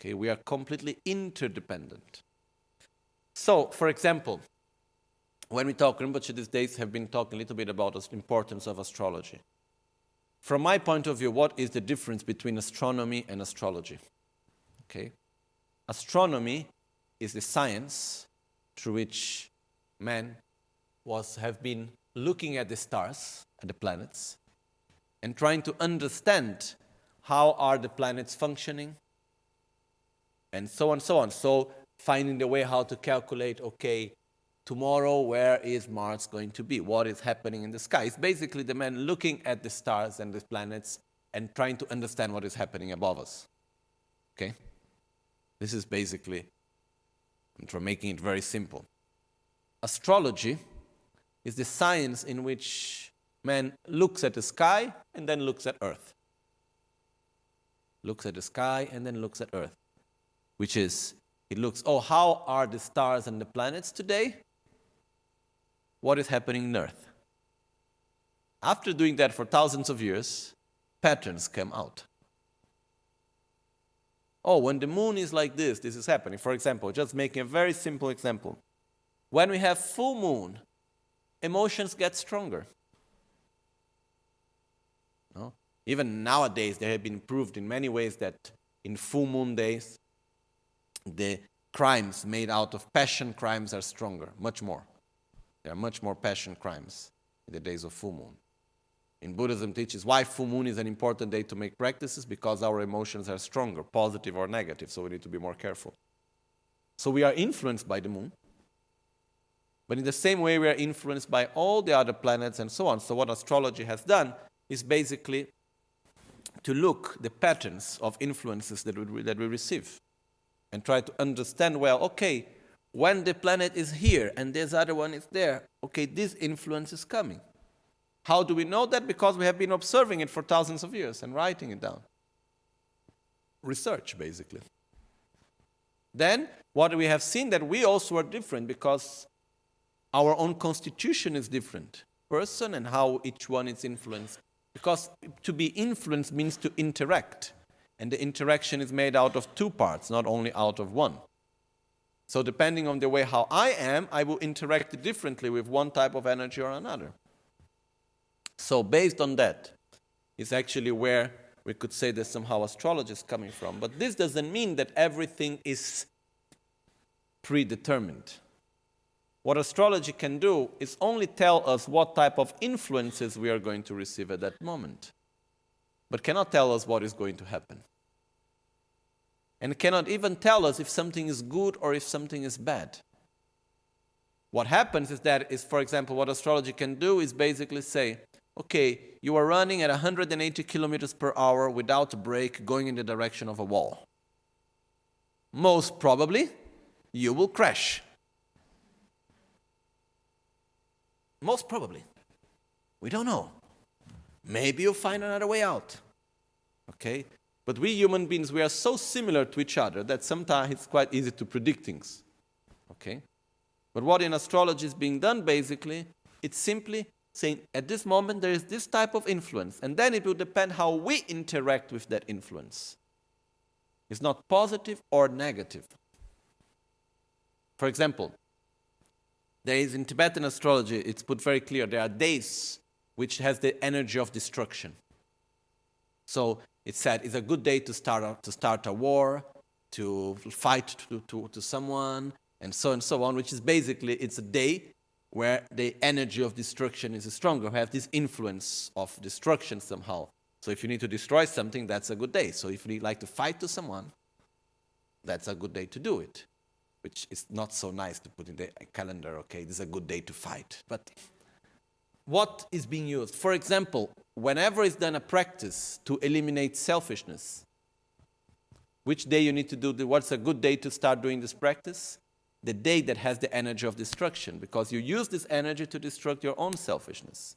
Okay, we are completely interdependent. So, for example, when we talk, Rinpoche these days have been talking a little bit about the importance of astrology. From my point of view, what is the difference between astronomy and astrology? Okay, astronomy is the science through which man have been looking at the stars, at the planets, and trying to understand how are the planets functioning, and so on, so on. So finding the way how to calculate, okay, tomorrow where is Mars going to be? What is happening in the sky? It's basically the man looking at the stars and the planets and trying to understand what is happening above us. Okay? This is basically, I'm making it very simple. Astrology is the science in which man looks at the sky and then looks at Earth. Looks at the sky and then looks at Earth. Which is, it looks, how are the stars and the planets today? What is happening in Earth? After doing that for thousands of years, patterns come out. When the moon is like this is happening. For example, just making a very simple example. When we have full moon, emotions get stronger. No? Even nowadays, they have been proved in many ways that in full moon days, the crimes made out of passion crimes are stronger, much more. There are much more passion crimes in the days of full moon. In Buddhism teaches why full moon is an important day to make practices, because our emotions are stronger, positive or negative, so we need to be more careful. So we are influenced by the moon, but in the same way we are influenced by all the other planets and so on. So what astrology has done is basically to look the patterns of influences that we receive and try to understand, when the planet is here and this other one is there, this influence is coming. How do we know that? Because we have been observing it for thousands of years and writing it down. Research, basically. Then, what we have seen that we also are different because our own constitution is different. Person and how each one is influenced. Because to be influenced means to interact. And the interaction is made out of two parts, not only out of one. So depending on the way how I am, I will interact differently with one type of energy or another. So based on that, is actually where we could say that somehow astrology is coming from. But this doesn't mean that everything is predetermined. What astrology can do is only tell us what type of influences we are going to receive at that moment, but cannot tell us what is going to happen. And cannot even tell us if something is good or if something is bad. What happens is that, for example, what astrology can do is basically say, you are running at 180 kilometers per hour without a brake going in the direction of a wall. Most probably, you will crash. Most probably. We don't know. Maybe you'll find another way out. But we human beings, we are so similar to each other that sometimes it's quite easy to predict things. But what in astrology is being done, basically, it's simply saying, at this moment there is this type of influence, and then it will depend how we interact with that influence. It's not positive or negative. For example, there is in Tibetan astrology, it's put very clear, there are days which has the energy of destruction. So it's said it's a good day to start a war, to fight to someone, and so on, which is basically, it's a day where the energy of destruction is stronger, have this influence of destruction somehow. So if you need to destroy something, that's a good day. So if you like to fight to someone, that's a good day to do it, which is not so nice to put in the calendar, this is a good day to fight. But what is being used? For example, whenever is done a practice to eliminate selfishness, which day you need to do, what's a good day to start doing this practice? The day that has the energy of destruction, because you use this energy to destruct your own selfishness.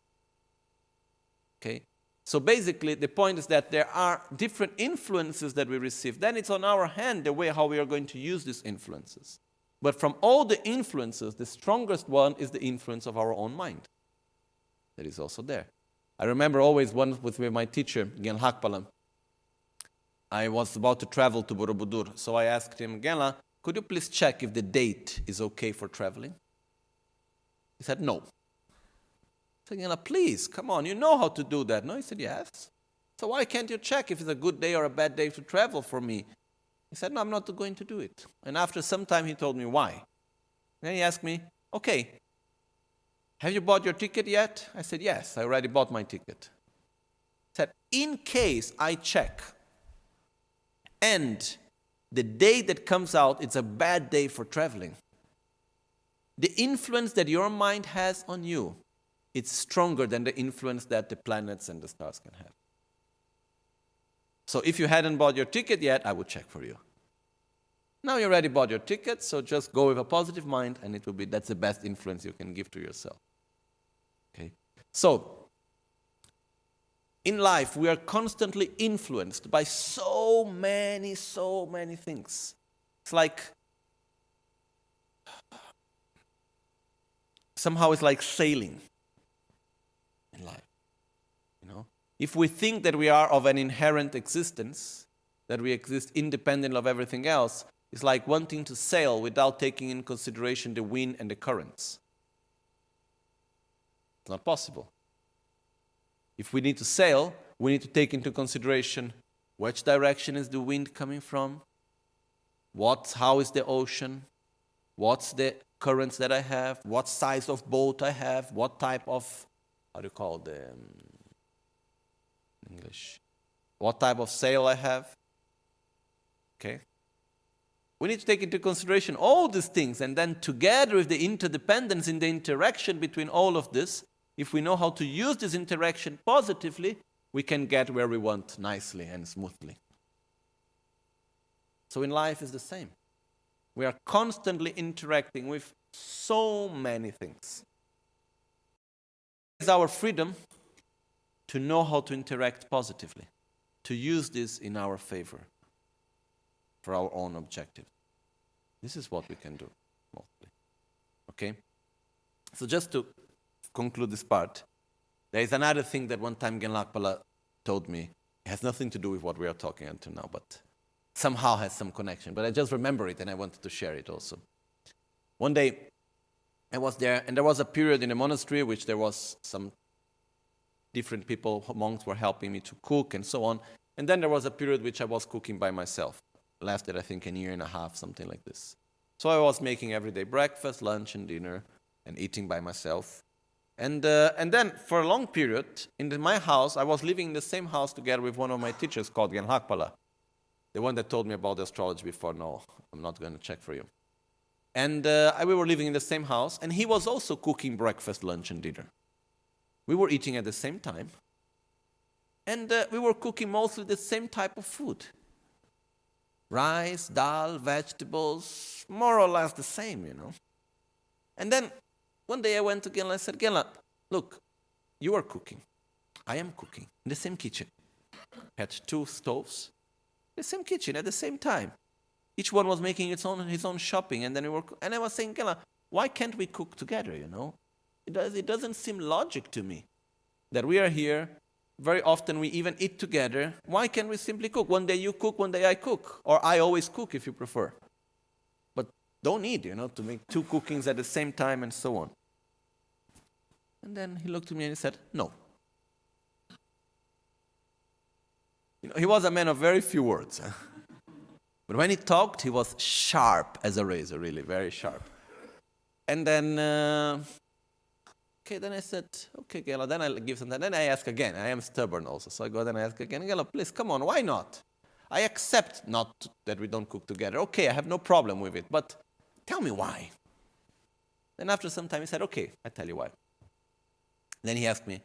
So basically, the point is that there are different influences that we receive. Then it's on our hand the way how we are going to use these influences. But from all the influences, the strongest one is the influence of our own mind. That is also there. I remember always once with my teacher, Gen Hakpalam. I was about to travel to Borobudur. So I asked him, Genla, could you please check if the date is okay for traveling? He said, no. I said, Genla, please, come on, you know how to do that. No, he said, yes. So why can't you check if it's a good day or a bad day to travel for me? He said, no, I'm not going to do it. And after some time, he told me why. Then he asked me, okay, have you bought your ticket yet? I said, yes, I already bought my ticket. He said, in case I check and the day that comes out, it's a bad day for traveling, the influence that your mind has on you, it's stronger than the influence that the planets and the stars can have. So if you hadn't bought your ticket yet, I would check for you. Now you already bought your ticket, so just go with a positive mind, and that's the best influence you can give to yourself. Okay? So, in life, we are constantly influenced by so many things. It's like, somehow it's like sailing in life. You know? If we think that we are of an inherent existence, that we exist independent of everything else, it's like wanting to sail without taking in consideration the wind and the currents. It's not possible. If we need to sail, we need to take into consideration which direction is the wind coming from, how is the ocean, what's the currents that I have, what size of boat I have, what type of, English, what type of sail I have. Okay? We need to take into consideration all these things, and then together with the interdependence in the interaction between all of this, if we know how to use this interaction positively, we can get where we want nicely and smoothly. So in life is the same. We are constantly interacting with so many things. It's our freedom to know how to interact positively, to use this in our favor, for our own objective. This is what we can do, mostly. Okay? So just to conclude this part, there is another thing that one time Genla Akpala told me. It has nothing to do with what we are talking until now, but somehow has some connection. But I just remember it and I wanted to share it also. One day, I was there, and there was a period in the monastery which there was some different people, monks were helping me to cook and so on. And then there was a period which I was cooking by myself. Lasted, I think, a year and a half, something like this. So I was making everyday breakfast, lunch, and dinner, and eating by myself. And then, for a long period, in my house, I was living in the same house together with one of my teachers called Genla Akpala, the one that told me about the astrology before. No, I'm not going to check for you. And we were living in the same house, and he was also cooking breakfast, lunch, and dinner. We were eating at the same time, and we were cooking mostly the same type of food. Rice, dal, vegetables, more or less the same, you know. And then one day I went to Genla and I said, Genla, look, you are cooking. I am cooking in the same kitchen. Had 2 stoves, the same kitchen at the same time. Each one was making his own shopping, and then and I was saying, Genla, why can't we cook together, you know? It doesn't seem logic to me that we are here. Very often we even eat together. Why can't we simply cook? One day you cook, one day I cook. Or I always cook if you prefer. But don't need, you know, to make 2 cookings at the same time and so on. And then he looked at me and he said, no. You know, he was a man of very few words. But when he talked, he was sharp as a razor, really, very sharp. And then... Okay, then I said, okay, Genla, then I'll give some time. Then I ask again. I am stubborn also. So I go and I ask again, Genla, please, come on, why not? I accept not that we don't cook together. Okay, I have no problem with it, but tell me why. Then after some time he said, okay, I tell you why. Then he asked me,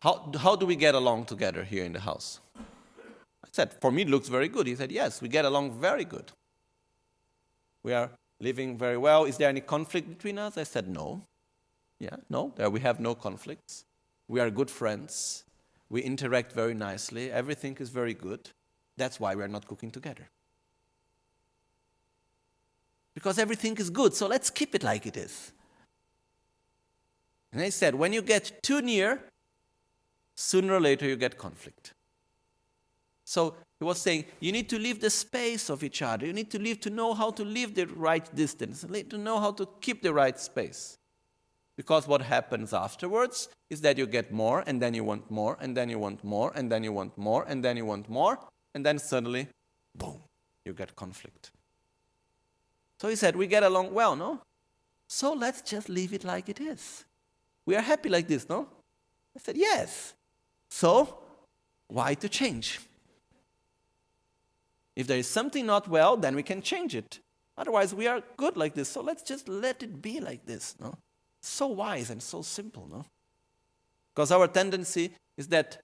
how do we get along together here in the house? I said, for me it looks very good. He said, yes, we get along very good. We are living very well. Is there any conflict between us? I said, no. Yeah, no, we have no conflicts. We are good friends. We interact very nicely. Everything is very good. That's why we are not cooking together. Because everything is good, so let's keep it like it is. And I said, when you get too near, sooner or later you get conflict. So he was saying, you need to leave the space of each other. You need to know how to leave the right distance, to know how to keep the right space. Because what happens afterwards is that you get more, and then you want more, and then you want more, and then you want more, and then you want more, and then suddenly, boom, you get conflict. So he said, we get along well, no? So let's just leave it like it is. We are happy like this, no? I said, yes. So, why to change? If there is something not well, then we can change it. Otherwise, we are good like this. So let's just let it be like this, no? So wise and so simple, no? Because our tendency is that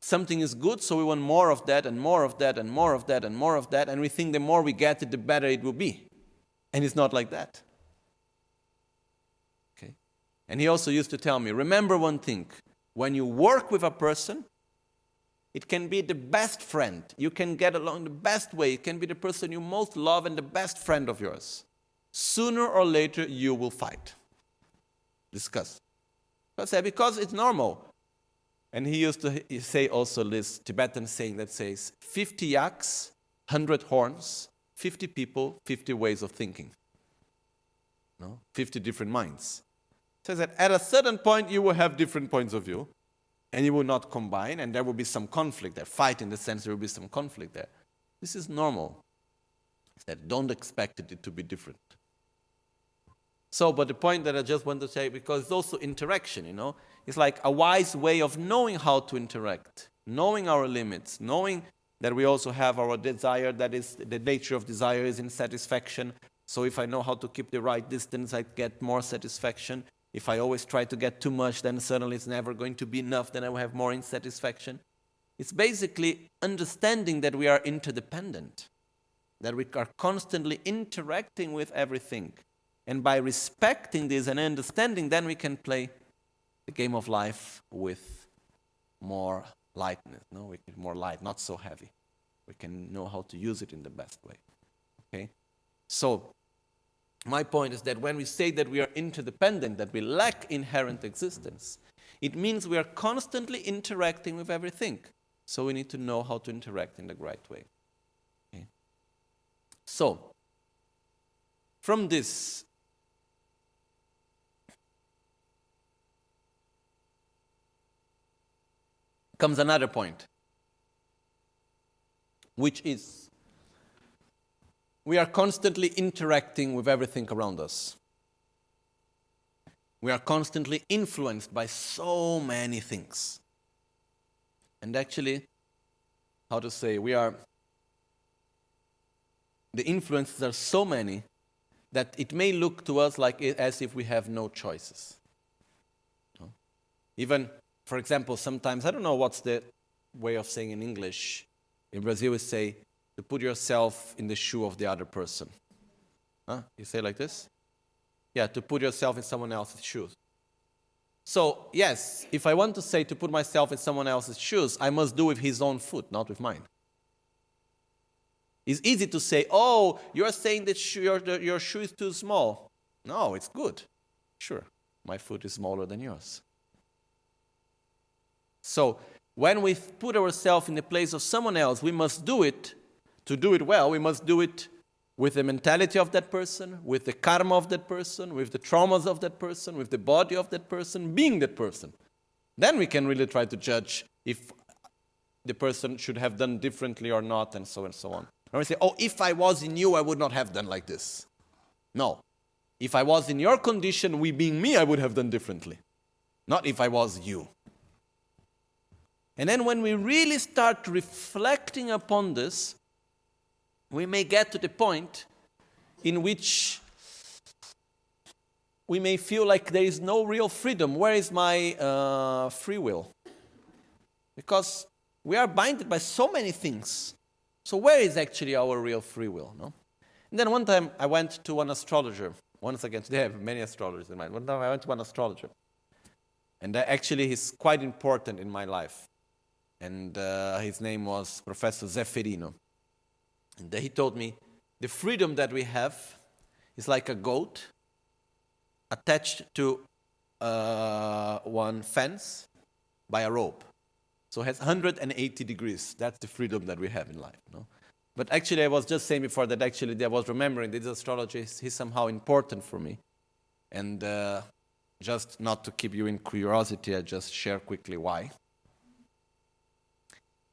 something is good, so we want more of that, and more of that, and more of that, and more of that, and we think the more we get it, the better it will be. And it's not like that. Okay? And he also used to tell me, remember one thing, when you work with a person, it can be the best friend. You can get along the best way. It can be the person you most love and the best friend of yours. Sooner or later, you will fight. Discuss. Because it's normal. And he used to say also this Tibetan saying that says, 50 yaks, 100 horns, 50 people, 50 ways of thinking. No? 50 different minds. It says that at a certain point, you will have different points of view. And you will not combine, and there will be some conflict there. Fight in the sense there will be some conflict there. This is normal. It's that don't expect it to be different. So, but the point that I just want to say, because it's also interaction, it's like a wise way of knowing how to interact, knowing our limits, knowing that we also have our desire, that is, the nature of desire is in satisfaction. So if I know how to keep the right distance, I get more satisfaction. If I always try to get too much, then suddenly it's never going to be enough, then I will have more insatisfaction. It's basically understanding that we are interdependent, that we are constantly interacting with everything. And by respecting this and understanding, then we can play the game of life with more lightness, with more light, not so heavy. We can know how to use it in the best way. Okay? So, my point is that when we say that we are interdependent, that we lack inherent existence, it means we are constantly interacting with everything. So we need to know how to interact in the right way. Okay? So, from this, comes another point, which is we are constantly interacting with everything around us. We are constantly influenced by so many things. And actually, the influences are so many that it may look to us like as if we have no choices. Even, for example, sometimes, I don't know what's the way of saying in English. In Brazil, we say, to put yourself in the shoe of the other person. You say like this? Yeah, to put yourself in someone else's shoes. So, yes, if I want to say to put myself in someone else's shoes, I must do with his own foot, not with mine. It's easy to say, oh, you're saying that your shoe is too small. No, it's good. Sure, my foot is smaller than yours. So, when we put ourselves in the place of someone else, we must do it. To do it well, we must do it with the mentality of that person, with the karma of that person, with the traumas of that person, with the body of that person, being that person. Then we can really try to judge if the person should have done differently or not, and so on. When we say, oh, if I was in you, I would not have done like this. No. If I was in your condition, we being me, I would have done differently. Not if I was you. And then when we really start reflecting upon this, we may get to the point in which we may feel like there is no real freedom. Where is my free will? Because we are bounded by so many things. So where is actually our real free will? No? And then one time I went to one astrologer. Once again, today I have many astrologers in mind. One time I went to one astrologer. And actually he's quite important in my life. And his name was Professor Zeffirino. And he told me, the freedom that we have is like a goat attached to one fence by a rope. So it has 180 degrees. That's the freedom that we have in life. No? But actually, I was just saying before that actually I was remembering that this astrology is somehow important for me. And just not to keep you in curiosity, I just share quickly why.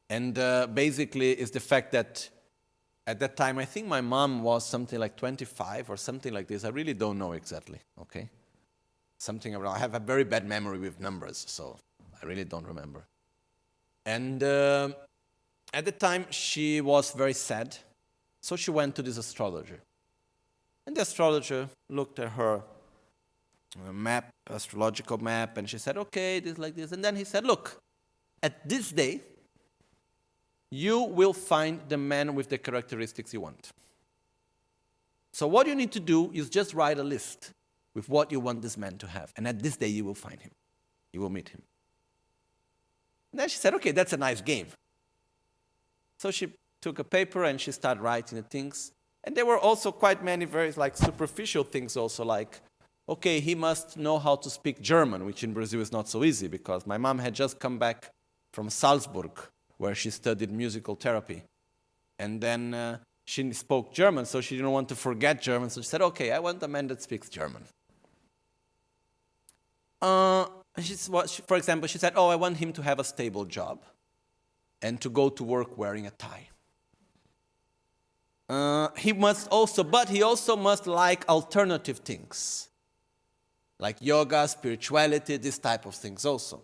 And basically, it's the fact that at that time, I think my mom was something like 25 or something like this. I really don't know exactly, okay? Something around. I have a very bad memory with numbers, so I really don't remember. And at the time, she was very sad, so she went to this astrologer. And the astrologer looked at her map, astrological map, and she said, okay, this like this. And then he said, look, at this day, you will find the man with the characteristics you want. So what you need to do is just write a list with what you want this man to have. And at this day, you will find him. You will meet him. And then she said, okay, that's a nice game. So she took a paper and she started writing the things. And there were also quite many very superficial things also, like, okay, he must know how to speak German, which in Brazil is not so easy because my mom had just come back from Salzburg, where she studied musical therapy. And then she spoke German, so she didn't want to forget German. So she said, okay, I want a man that speaks German. For example, she said, oh, I want him to have a stable job and to go to work wearing a tie. He also must like alternative things, like yoga, spirituality, this type of things also.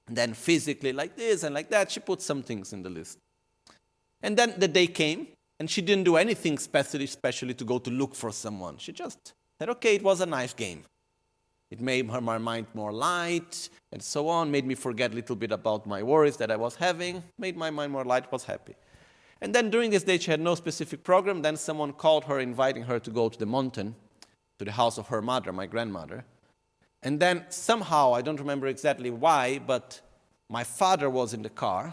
And then physically, like this and like that, she put some things in the list. And then the day came, and she didn't do anything especially to go to look for someone. She just said, okay, it was a nice game. It made my mind more light, and so on, made me forget a little bit about my worries that I was having, made my mind more light, was happy. And then during this day, she had no specific program. Then someone called her, inviting her to go to the mountain, to the house of her mother, my grandmother. And then somehow, I don't remember exactly why, but my father was in the car,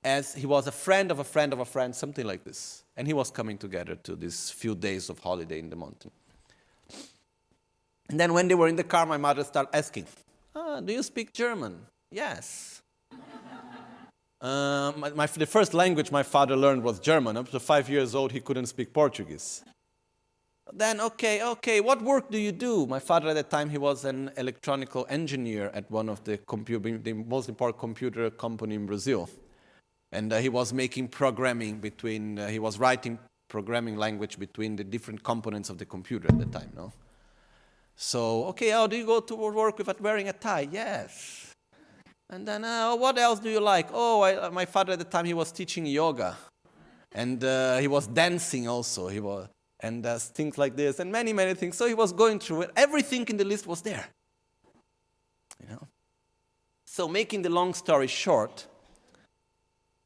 as he was a friend of a friend of a friend, something like this. And he was coming together to these few days of holiday in the mountain. And then when they were in the car, my mother started asking, do you speak German? Yes. The first language my father learned was German. Up to 5 years old, he couldn't speak Portuguese. Then, okay, what work do you do? My father at that time, he was an electronical engineer at one of the most important computer company in Brazil. And he was making programming he was writing programming language between the different components of the computer at the time, no? So, okay, how do you go to work without wearing a tie? Yes. And then, what else do you like? Oh, my father at the time, he was teaching yoga. And he was dancing also. And things like this, and many, many things. So he was going through it. Everything in the list was there. You know? So making the long story short,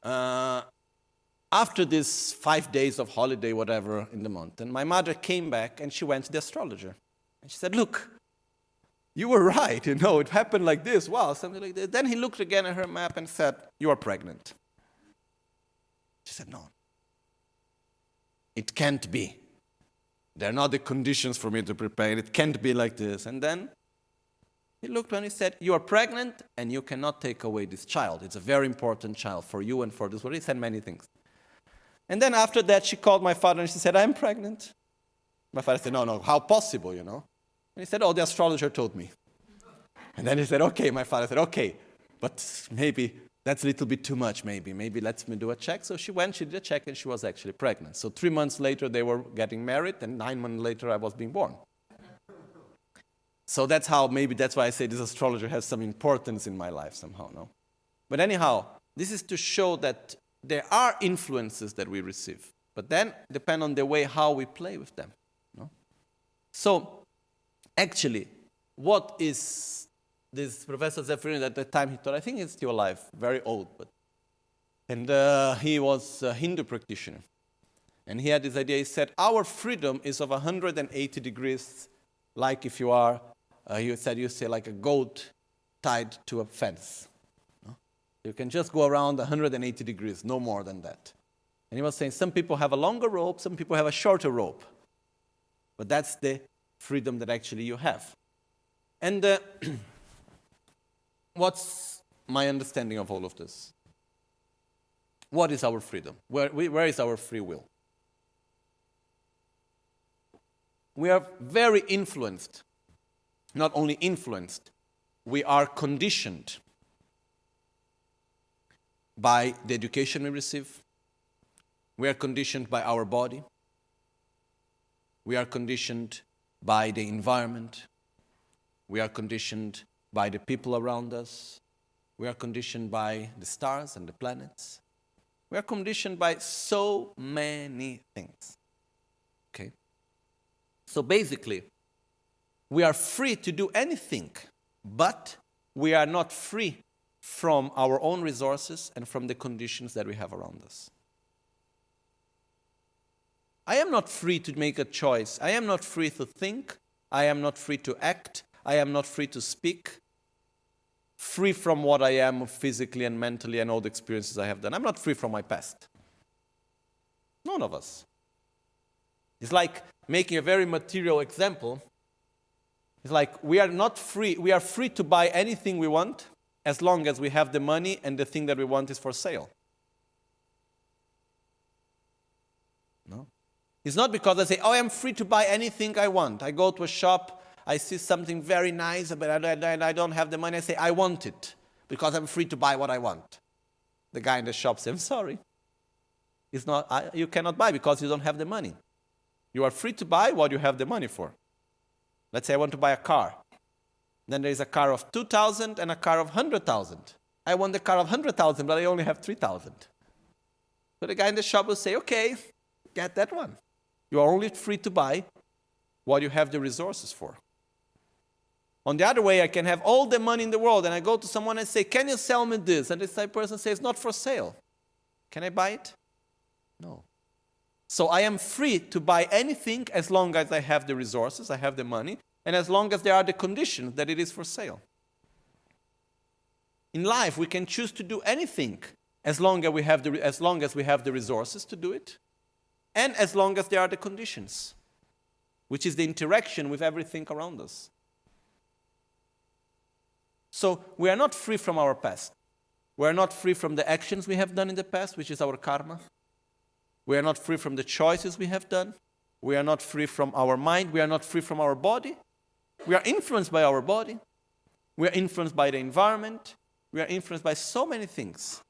after this 5 days of holiday, whatever, in the mountain, my mother came back and she went to the astrologer. And she said, look, you were right, it happened like this, wow, something like this. Then he looked again at her map and said, you are pregnant. She said, no, it can't be. There are not the conditions for me to prepare. It can't be like this. And then he looked and he said, you are pregnant and you cannot take away this child. It's a very important child for you and for this world. He said many things. And then after that, she called my father and she said, I'm pregnant. My father said, no, how possible, And he said, oh, the astrologer told me. And then he said, okay. My father said, okay, but maybe that's a little bit too much, maybe. Maybe let's do a check. So she did a check, and she was actually pregnant. So 3 months later, they were getting married, and 9 months later, I was being born. So that's why I say this astrologer has some importance in my life somehow, no? But anyhow, this is to show that there are influences that we receive, but then depend on the way how we play with them, no? So, actually, what is this Professor Zeffirino at that time, he taught, I think he's still alive, very old, and he was a Hindu practitioner. And he had this idea, he said, our freedom is of 180 degrees, like if you are, you say like a goat tied to a fence. No? You can just go around 180 degrees, no more than that. And he was saying, some people have a longer rope, some people have a shorter rope. But that's the freedom that actually you have. And what's my understanding of all of this. What is our freedom? Where is our free will? We are very influenced. Not only influenced, we are conditioned by the education we receive. We are conditioned by our body. We are conditioned by the environment. We are conditioned by the people around us. We are conditioned by the stars and the planets. We are conditioned by so many things. Okay? So basically, we are free to do anything, but we are not free from our own resources and from the conditions that we have around us. I am not free to make a choice. I am not free to think. I am not free to act. I am not free to speak. Free from what I am physically and mentally and all the experiences I have done. I'm not free from my past. None of us. It's like making a very material example. It's like we are not free. We are free to buy anything we want as long as we have the money and the thing that we want is for sale. No? It's not because I say, oh, I'm free to buy anything I want. I go to a shop, I see something very nice, but I don't have the money. I say, I want it because I'm free to buy what I want. The guy in the shop says, I'm sorry. It's not, you cannot buy because you don't have the money. You are free to buy what you have the money for. Let's say I want to buy a car. Then there is a car of 2,000 and a car of 100,000. I want the car of 100,000, but I only have 3,000. So the guy in the shop will say, okay, get that one. You are only free to buy what you have the resources for. On the other way, I can have all the money in the world, and I go to someone and say, can you sell me this? And this person says, not for sale. Can I buy it? No. So I am free to buy anything as long as I have the resources, I have the money, and as long as there are the conditions that it is for sale. In life, we can choose to do anything as long as we have the resources to do it, and as long as there are the conditions, which is the interaction with everything around us. So we are not free from our past. We are not free from the actions we have done in the past, which is our karma. We are not free from the choices we have done. We are not free from our mind. We are not free from our body. We are influenced by our body. We are influenced by the environment. We are influenced by so many things.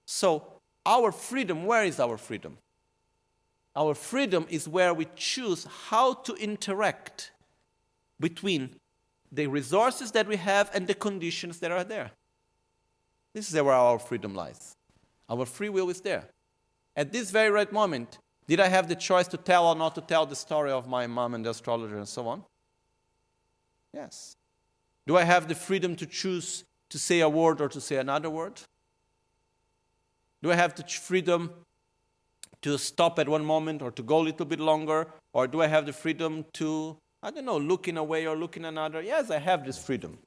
So our freedom, where is our freedom? Our freedom is where we choose how to interact between the resources that we have and the conditions that are there. This is where our freedom lies. Our free will is there. At this very right moment, did I have the choice to tell or not to tell the story of my mom and the astrologer and so on? Yes. Do I have the freedom to choose to say a word or to say another word? Do I have the freedom to stop at one moment or to go a little bit longer? Or do I have the freedom to, look in a way or look in another? Yes, I have this freedom.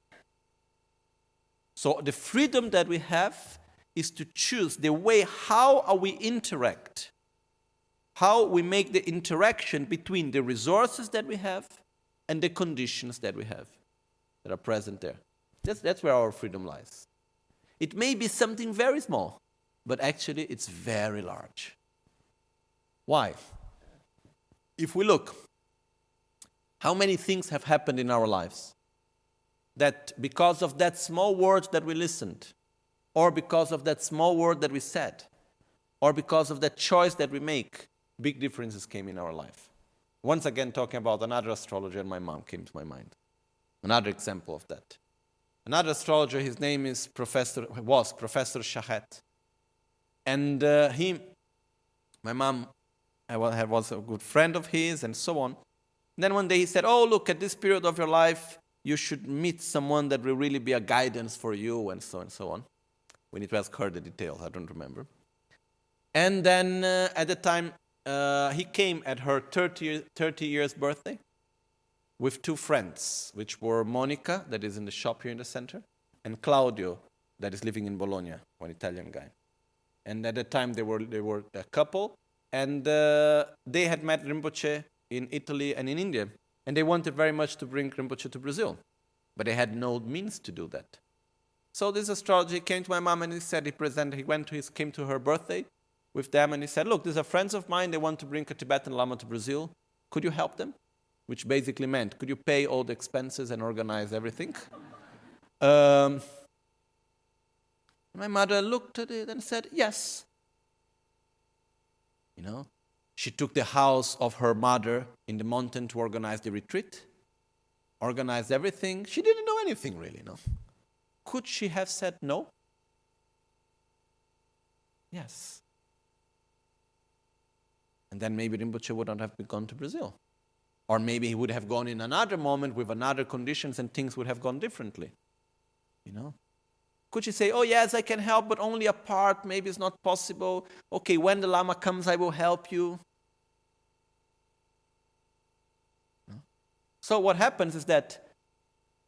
So the freedom that we have is to choose the way how we interact, how we make the interaction between the resources that we have and the conditions that we have that are present there. That's where our freedom lies. It may be something very small, but actually it's very large. Why? If we look, how many things have happened in our lives that because of that small word that we listened, or because of that small word that we said, or because of that choice that we make, big differences came in our life. Once again, talking about another astrologer and my mom came to my mind. Another example of that. Another astrologer, his name is Professor Shahat. And my mom was a good friend of his and so on. And then one day he said, oh, look, at this period of your life, you should meet someone that will really be a guidance for you and so on. We need to ask her the details, I don't remember. And then at the time, he came at her 30 years birthday with two friends, which were Monica, that is in the shop here in the center, and Claudio, that is living in Bologna, one Italian guy. And at the time, they were a couple, and they had met Rinpoche in Italy and in India, and they wanted very much to bring Rinpoche to Brazil, but they had no means to do that. So this astrologer came to my mom and he came to her birthday with them and he said, look, these are friends of mine, they want to bring a Tibetan Lama to Brazil. Could you help them? Which basically meant, could you pay all the expenses and organize everything? My mother looked at it and said, yes. She took the house of her mother in the mountain to organize the retreat, organized everything. She didn't know anything really, no? Could she have said no? Yes. And then maybe Rinpoche would not have gone to Brazil. Or maybe he would have gone in another moment with another conditions and things would have gone differently. Could she say, oh yes, I can help, but only a part, maybe it's not possible. Okay, when the Lama comes, I will help you. No? So what happens is that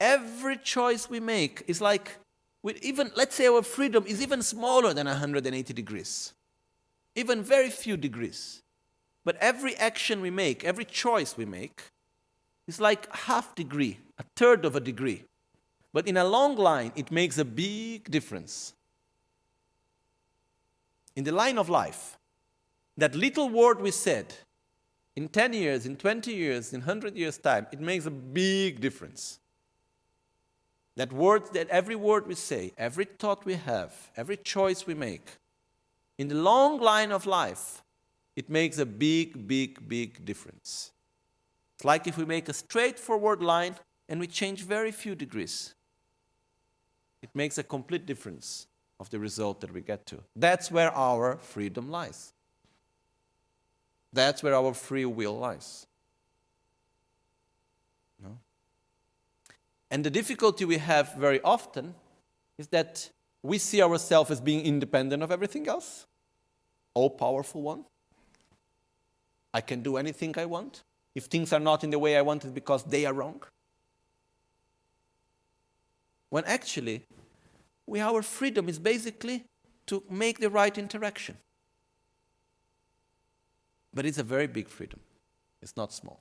every choice we make is like, let's say our freedom is even smaller than 180 degrees. Even very few degrees. But every action we make, every choice we make, is like half degree, a third of a degree. But in a long line, it makes a big difference. In the line of life, that little word we said, in 10 years, in 20 years, in 100 years' time, it makes a big difference. That every word we say, every thought we have, every choice we make, in the long line of life, it makes a big, big, big difference. It's like if we make a straightforward line and we change very few degrees. It makes a complete difference of the result that we get to. That's where our freedom lies. That's where our free will lies. No? And the difficulty we have very often is that we see ourselves as being independent of everything else. All-powerful one. I can do anything I want. If things are not in the way I want, it's because they are wrong. When actually, our freedom is basically to make the right interaction. But it's a very big freedom. It's not small.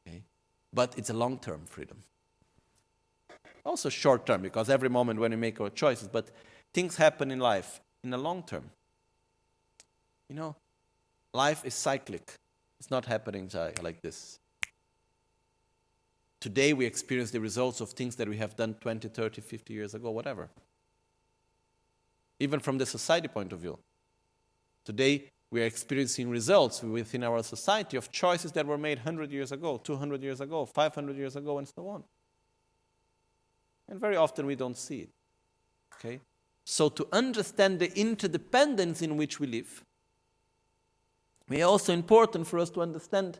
Okay? But it's a long-term freedom. Also short-term, because every moment when we make our choices, but things happen in life in the long term. Life is cyclic. It's not happening like this. Today we experience the results of things that we have done 20, 30, 50 years ago, whatever. Even from the society point of view. Today we are experiencing results within our society of choices that were made 100 years ago, 200 years ago, 500 years ago, and so on. And very often we don't see it. Okay? So to understand the interdependence in which we live, it's also important for us to understand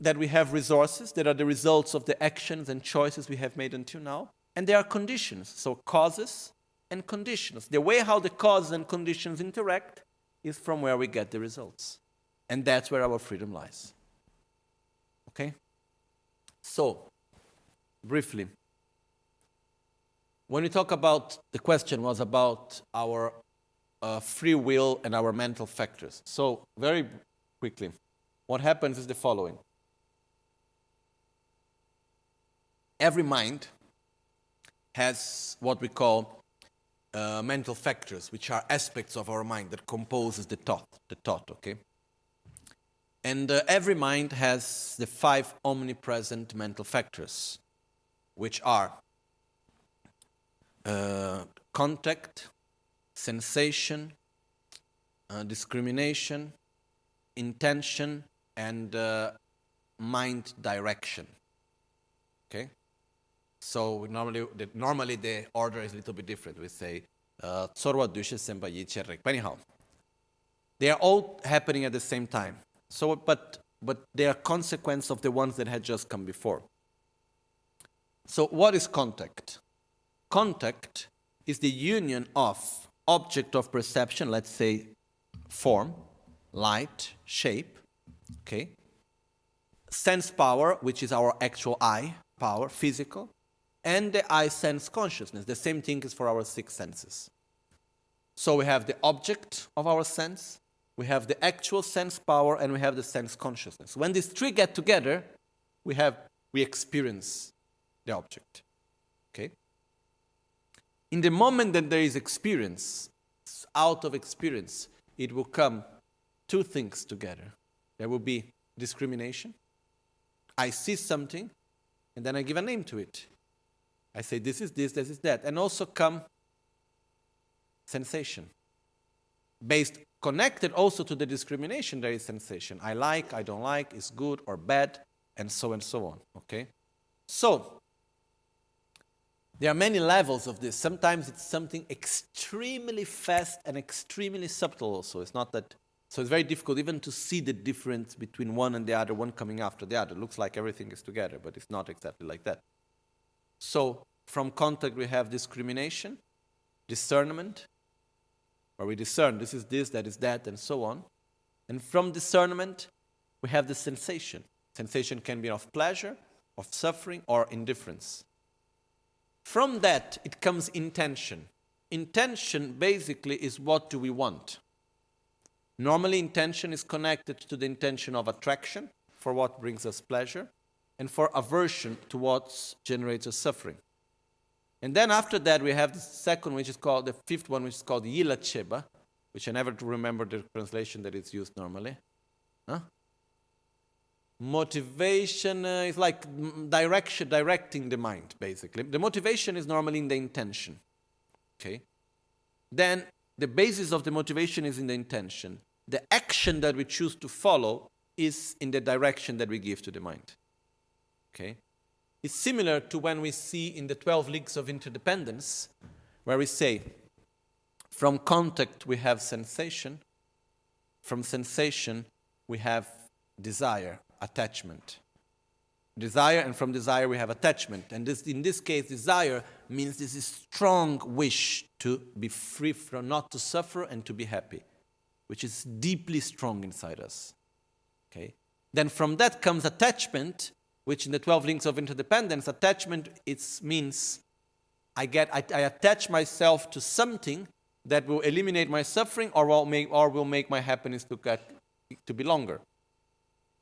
that we have resources that are the results of the actions and choices we have made until now, and there are conditions, so causes and conditions. The way how the causes and conditions interact is from where we get the results. And that's where our freedom lies. Okay? So, briefly, when we talk about, the question was about our free will and our mental factors. So, very quickly, what happens is the following. Every mind has what we call mental factors, which are aspects of our mind that composes the thought, okay? And every mind has the 5 omnipresent mental factors, which are contact, sensation, discrimination, intention, and mind direction. Okay? So normally the order is a little bit different. We say, anyhow, they are all happening at the same time. So, but they are consequence of the ones that had just come before. So what is contact? Contact is the union of object of perception, let's say form, light, shape, okay? Sense power, which is our actual eye power, physical, and the eye sense consciousness. The same thing is for our 6 senses. So we have the object of our sense, we have the actual sense power, and we have the sense consciousness. When these 3 get together, we experience the object. Okay? In the moment that there is experience, out of experience, it will come two things together. There will be discrimination. I see something, and then I give a name to it. I say, this is this is that. And also come sensation. Connected also to the discrimination, there is sensation. I like, I don't like, is good or bad, and so on. Okay? So, there are many levels of this. Sometimes it's something extremely fast and extremely subtle also. It's not that, so it's very difficult even to see the difference between one and the other, one coming after the other. It looks like everything is together, but it's not exactly like that. So, from contact we have discrimination, discernment, where we discern this is this, that is that, and so on. And from discernment, we have the sensation. Sensation can be of pleasure, of suffering, or indifference. From that, it comes intention. Intention basically is what do we want. Normally, intention is connected to the intention of attraction, for what brings us pleasure, and for aversion to what generates us suffering. And then after that, we have the second, which is called, the fifth one, which is called Yila Cheba, which I never remember the translation that is used normally. Motivation is like directing the mind, basically. The motivation is normally in the intention. Okay? Then the basis of the motivation is in the intention. The action that we choose to follow is in the direction that we give to the mind. Okay? It's similar to when we see in the 12 links of interdependence, where we say, from contact we have sensation, from sensation we have desire, attachment. Desire, and from desire we have attachment. And this, in this case, desire means this is strong wish to be free from, not to suffer and to be happy, which is deeply strong inside us. Okay? Then from that comes attachment, which in the 12 links of interdependence, attachment means I attach myself to something that will eliminate my suffering or will make my happiness to be longer.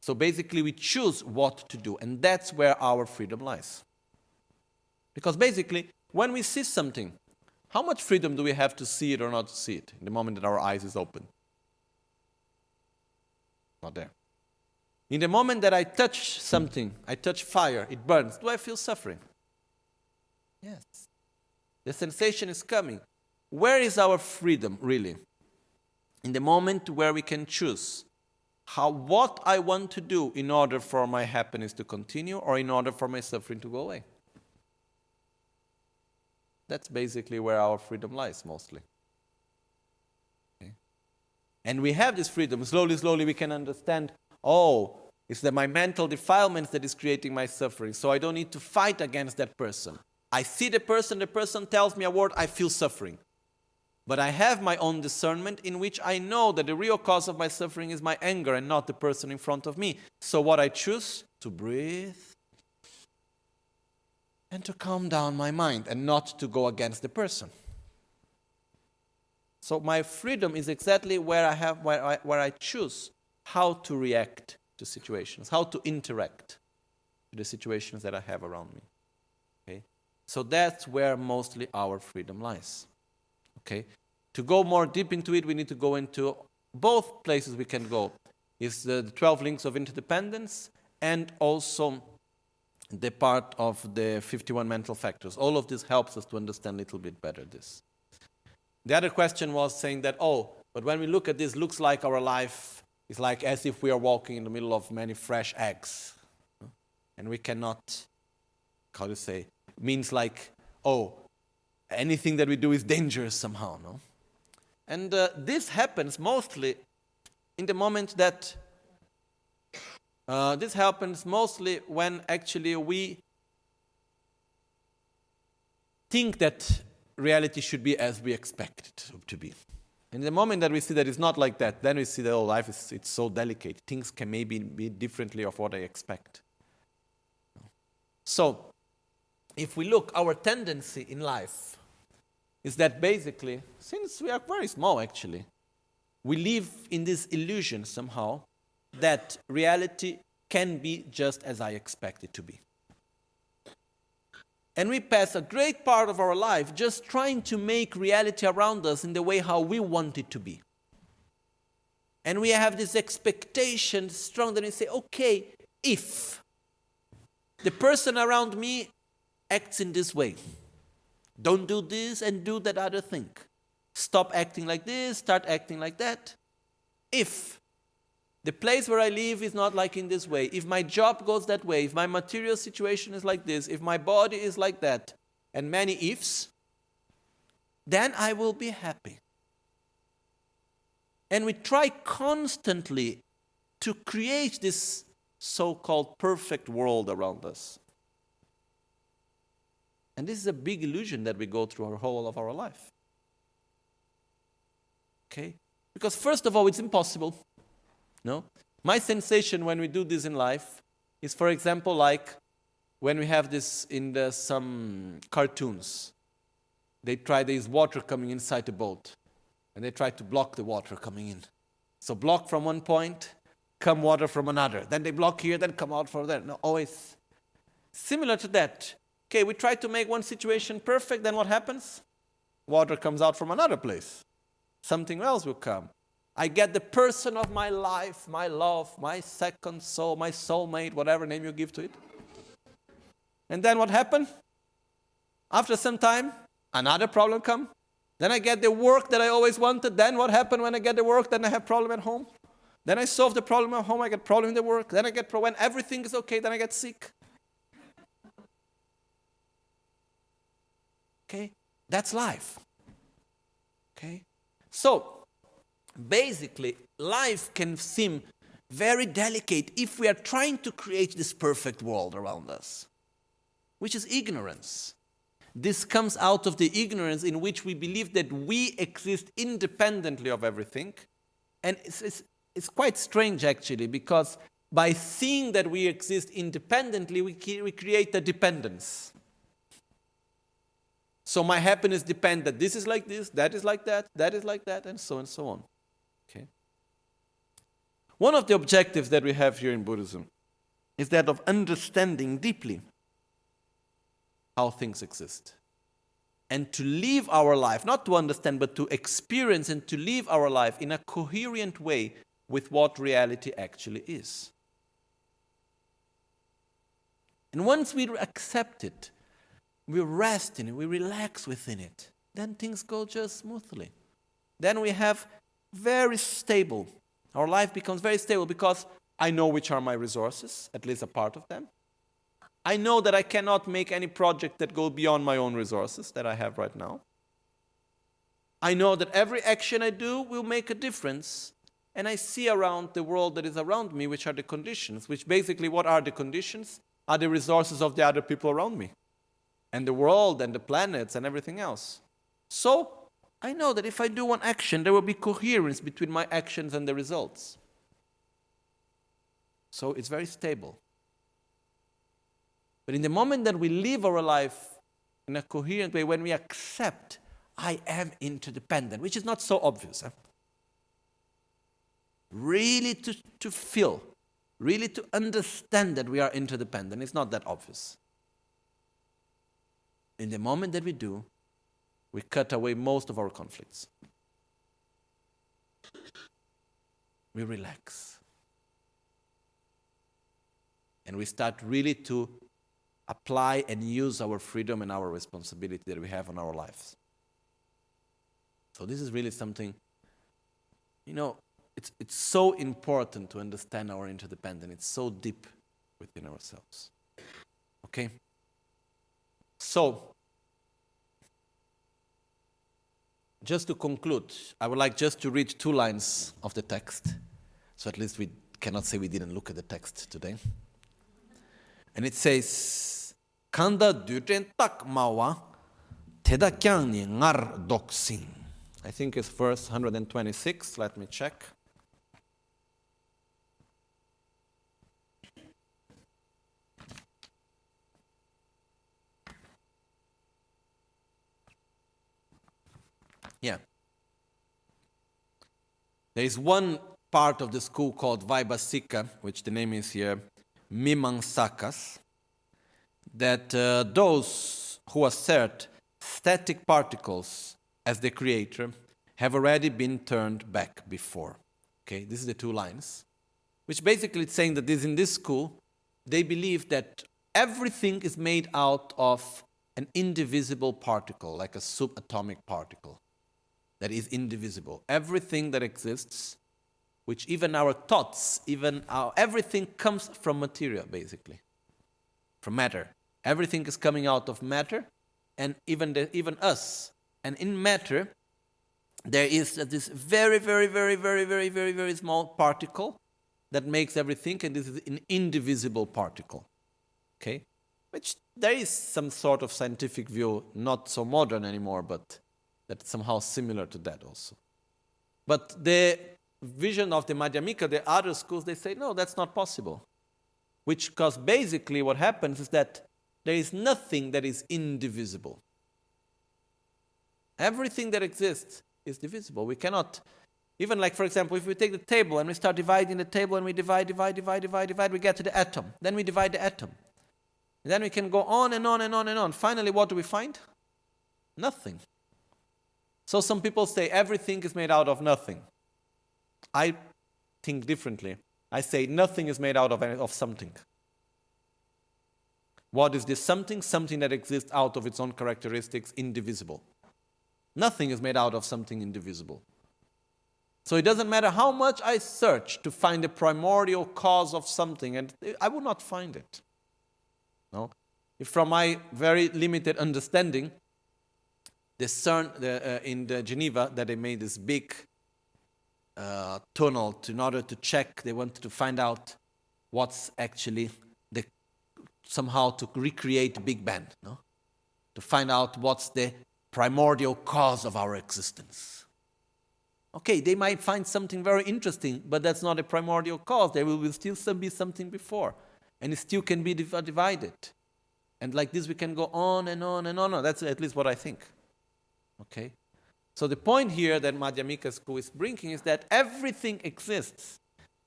So basically we choose what to do, and that's where our freedom lies. Because basically, when we see something, how much freedom do we have to see it or not to see it in the moment that our eyes is open? Not there. In the moment that I touch something, I touch fire, it burns, do I feel suffering? Yes. The sensation is coming. Where is our freedom, really? In the moment where we can choose what I want to do in order for my happiness to continue or in order for my suffering to go away. That's basically where our freedom lies, mostly. Okay? And we have this freedom. Slowly we can understand, it's my mental defilement that is creating my suffering, so I don't need to fight against that person. I see the person tells me a word, I feel suffering. But I have my own discernment in which I know that the real cause of my suffering is my anger and not the person in front of me. So what I choose? To breathe and to calm down my mind and not to go against the person. So my freedom is exactly where I choose how to react to situations, how to interact with the situations that I have around me. Okay? So that's where mostly our freedom lies. Okay? To go more deep into it, we need to go into both places we can go. It's the 12 links of interdependence and also the part of the 51 mental factors. All of this helps us to understand a little bit better this. The other question was saying that, but when we look at this, looks like our life is like as if we are walking in the middle of many fresh eggs. And we cannot, means like, anything that we do is dangerous somehow, no? And this happens mostly in the moment that, this happens mostly when actually we think that reality should be as we expect it to be. And the moment that we see that it's not like that, then we see that life it's so delicate. Things can maybe be differently of what I expect. So, if we look, our tendency in life is that basically, since we are very small actually, we live in this illusion somehow that reality can be just as I expect it to be. And we pass a great part of our life just trying to make reality around us in the way how we want it to be. And we have this expectation strong that we say, okay, if the person around me acts in this way, don't do this and do that other thing. Stop acting like this, start acting like that. If the place where I live is not like in this way, if my job goes that way, if my material situation is like this, if my body is like that, and many ifs, then I will be happy. And we try constantly to create this so-called perfect world around us. And this is a big illusion that we go through our whole of our life. Okay? Because first of all, it's impossible. No? My sensation when we do this in life is, for example, like when we have this in some cartoons. They try, there's water coming inside the boat, and they try to block the water coming in. So block from one point, come water from another. Then they block here, then come out from there. No, always similar to that. Okay, we try to make one situation perfect, then what happens? Water comes out from another place. Something else will come. I get the person of my life, my love, my second soul, my soulmate, whatever name you give to it. And then what happened? After some time, another problem comes. Then I get the work that I always wanted. Then what happened when I get the work? Then I have problem at home. Then I solve the problem at home, I get problem in the work. Then I get when everything is okay, then I get sick. Okay? That's life. Okay? So, basically, life can seem very delicate if we are trying to create this perfect world around us, which is ignorance. This comes out of the ignorance in which we believe that we exist independently of everything. And it's quite strange, actually, because by seeing that we exist independently, we create a dependence. So my happiness depends that this is like this, that is like that is like that, and so on. Okay. One of the objectives that we have here in Buddhism is that of understanding deeply how things exist. And to live our life, not to understand, but to experience and to live our life in a coherent way with what reality actually is. And once we accept it, we rest in it, we relax within it, then things go just smoothly. Then we have very stable, our life becomes very stable because I know which are my resources, at least a part of them. I know that I cannot make any project that go beyond my own resources that I have right now. I know that every action I do will make a difference, and I see around the world that is around me which are the conditions, which basically what are the conditions? Are the resources of the other people around me, and the world and the planets and everything else. So, I know that if I do one action, there will be coherence between my actions and the results. So it's very stable. But in the moment that we live our life in a coherent way, when we accept, I am interdependent, which is not so obvious. Really to feel, really to understand that we are interdependent, it's not that obvious. In the moment that we do, we cut away most of our conflicts. We relax. And we start really to apply and use our freedom and our responsibility that we have on our lives. So this is really something, it's so important to understand our interdependence. It's so deep within ourselves. Okay? So, just to conclude, I would like just to read 2 lines of the text. So at least we cannot say we didn't look at the text today. And it says, Kanda duten tak mawa, teda kyang ni ngar doksing. I think it's verse 126. Let me check. Yeah. There is one part of the school called Vaibhasika, which the name is here, Mimamsakas, that those who assert static particles as the creator have already been turned back before. Okay, this is the two lines, which basically is saying that in this school, they believe that everything is made out of an indivisible particle, like a subatomic particle that is indivisible. Everything that exists, which even our thoughts, everything comes from material, basically, from matter. Everything is coming out of matter, and even us. And in matter, there is this very, very, very, very, very, very, very small particle that makes everything, and this is an indivisible particle. Okay? Which there is some sort of scientific view, not so modern anymore, but that's somehow similar to that also. But the vision of the Madhyamika, the other schools, they say, no, that's not possible. Because basically what happens is that there is nothing that is indivisible. Everything that exists is divisible. We cannot, even like, for example, if we take the table and we start dividing the table and we divide, we get to the atom. Then we divide the atom. And then we can go on and on and on and on. Finally, what do we find? Nothing. So some people say everything is made out of nothing. I think differently. I say nothing is made out of something. What is this something? Something that exists out of its own characteristics, indivisible. Nothing is made out of something indivisible. So it doesn't matter how much I search to find the primordial cause of something, and I will not find it. No? If from my very limited understanding, the CERN in Geneva, that they made this big tunnel in order to check, they wanted to find out what's actually somehow to recreate the Big Bang, no? To find out what's the primordial cause of our existence. Okay, they might find something very interesting, but that's not a primordial cause. There will still be something before, and it still can be divided. And like this, we can go on and on and on. That's at least what I think. Okay? So the point here that Madhyamika school is bringing is that everything exists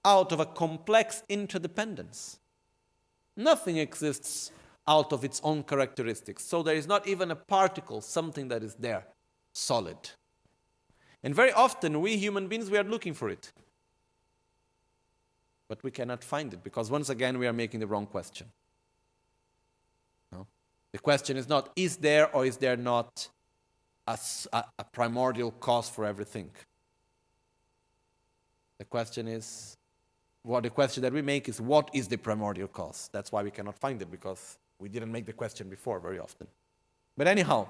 out of a complex interdependence. Nothing exists out of its own characteristics. So there is not even a particle, something that is there, solid. And very often, we human beings, we are looking for it. But we cannot find it, because once again, we are making the wrong question. No? The question is not, is there or is there not a primordial cause for everything? The question is, the question that we make is, what is the primordial cause? That's why we cannot find it, because we didn't make the question before very often. But anyhow,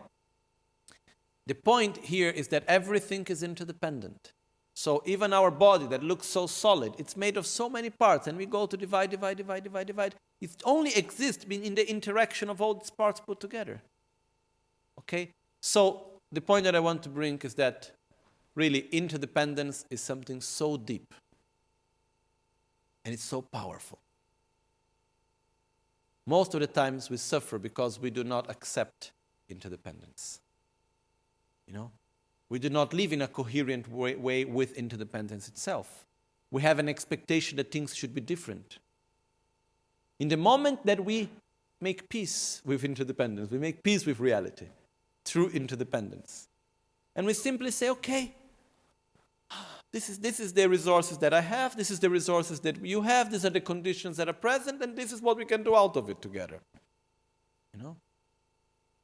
the point here is that everything is interdependent. So even our body that looks so solid, it's made of so many parts, and we go to divide. It only exists in the interaction of all these parts put together. Okay? So the point that I want to bring is that really interdependence is something so deep. And it's so powerful. Most of the times we suffer because we do not accept interdependence. You know? We do not live in a coherent way with interdependence itself. We have an expectation that things should be different. In the moment that we make peace with interdependence, we make peace with reality through interdependence. And we simply say, okay, this is the resources that I have, this is the resources that you have, these are the conditions that are present, and this is what we can do out of it together. You know?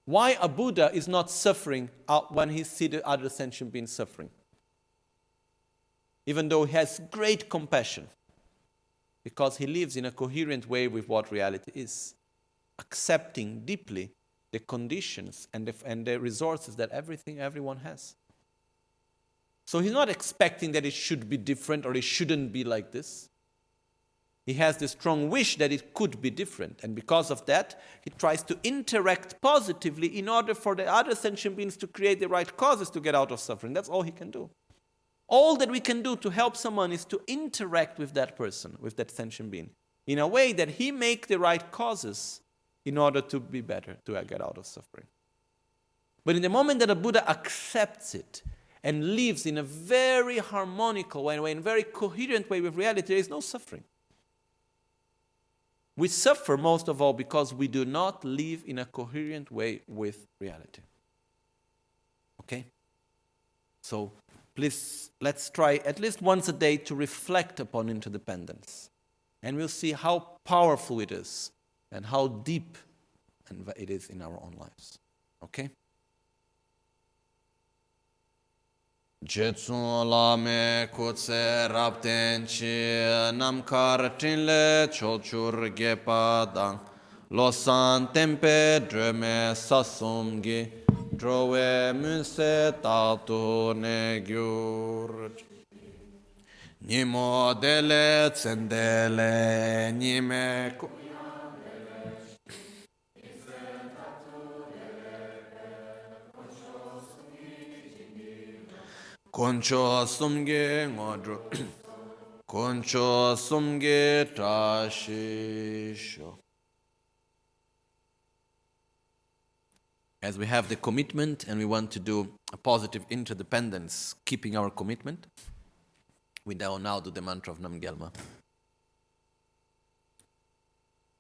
Why a Buddha is not suffering when he sees the other sentient beings suffering? Even though he has great compassion. Because he lives in a coherent way with what reality is. Accepting deeply the conditions and the resources that everyone has. So he's not expecting that it should be different or it shouldn't be like this. He has the strong wish that it could be different. And because of that, he tries to interact positively in order for the other sentient beings to create the right causes to get out of suffering. That's all he can do. All that we can do to help someone is to interact with that person, with that sentient being, in a way that he make the right causes in order to be better, to get out of suffering. But in the moment that a Buddha accepts it and lives in a very harmonical way, in a very coherent way with reality, there is no suffering. We suffer most of all because we do not live in a coherent way with reality. Okay? So please, let's try at least once a day to reflect upon interdependence. And we'll see how powerful it is and how deep it is in our own lives. Okay? Jetsun lame kutse rapten chi namkar tinle cholchur gepadang losan tempe dreme sasumgi drove munse tatu ne gyur nimo dele tsendele nime Concho sumge ngodro Concho sumge tashisho. As we have the commitment and we want to do a positive interdependence, keeping our commitment, we now do the mantra of Namgyalma.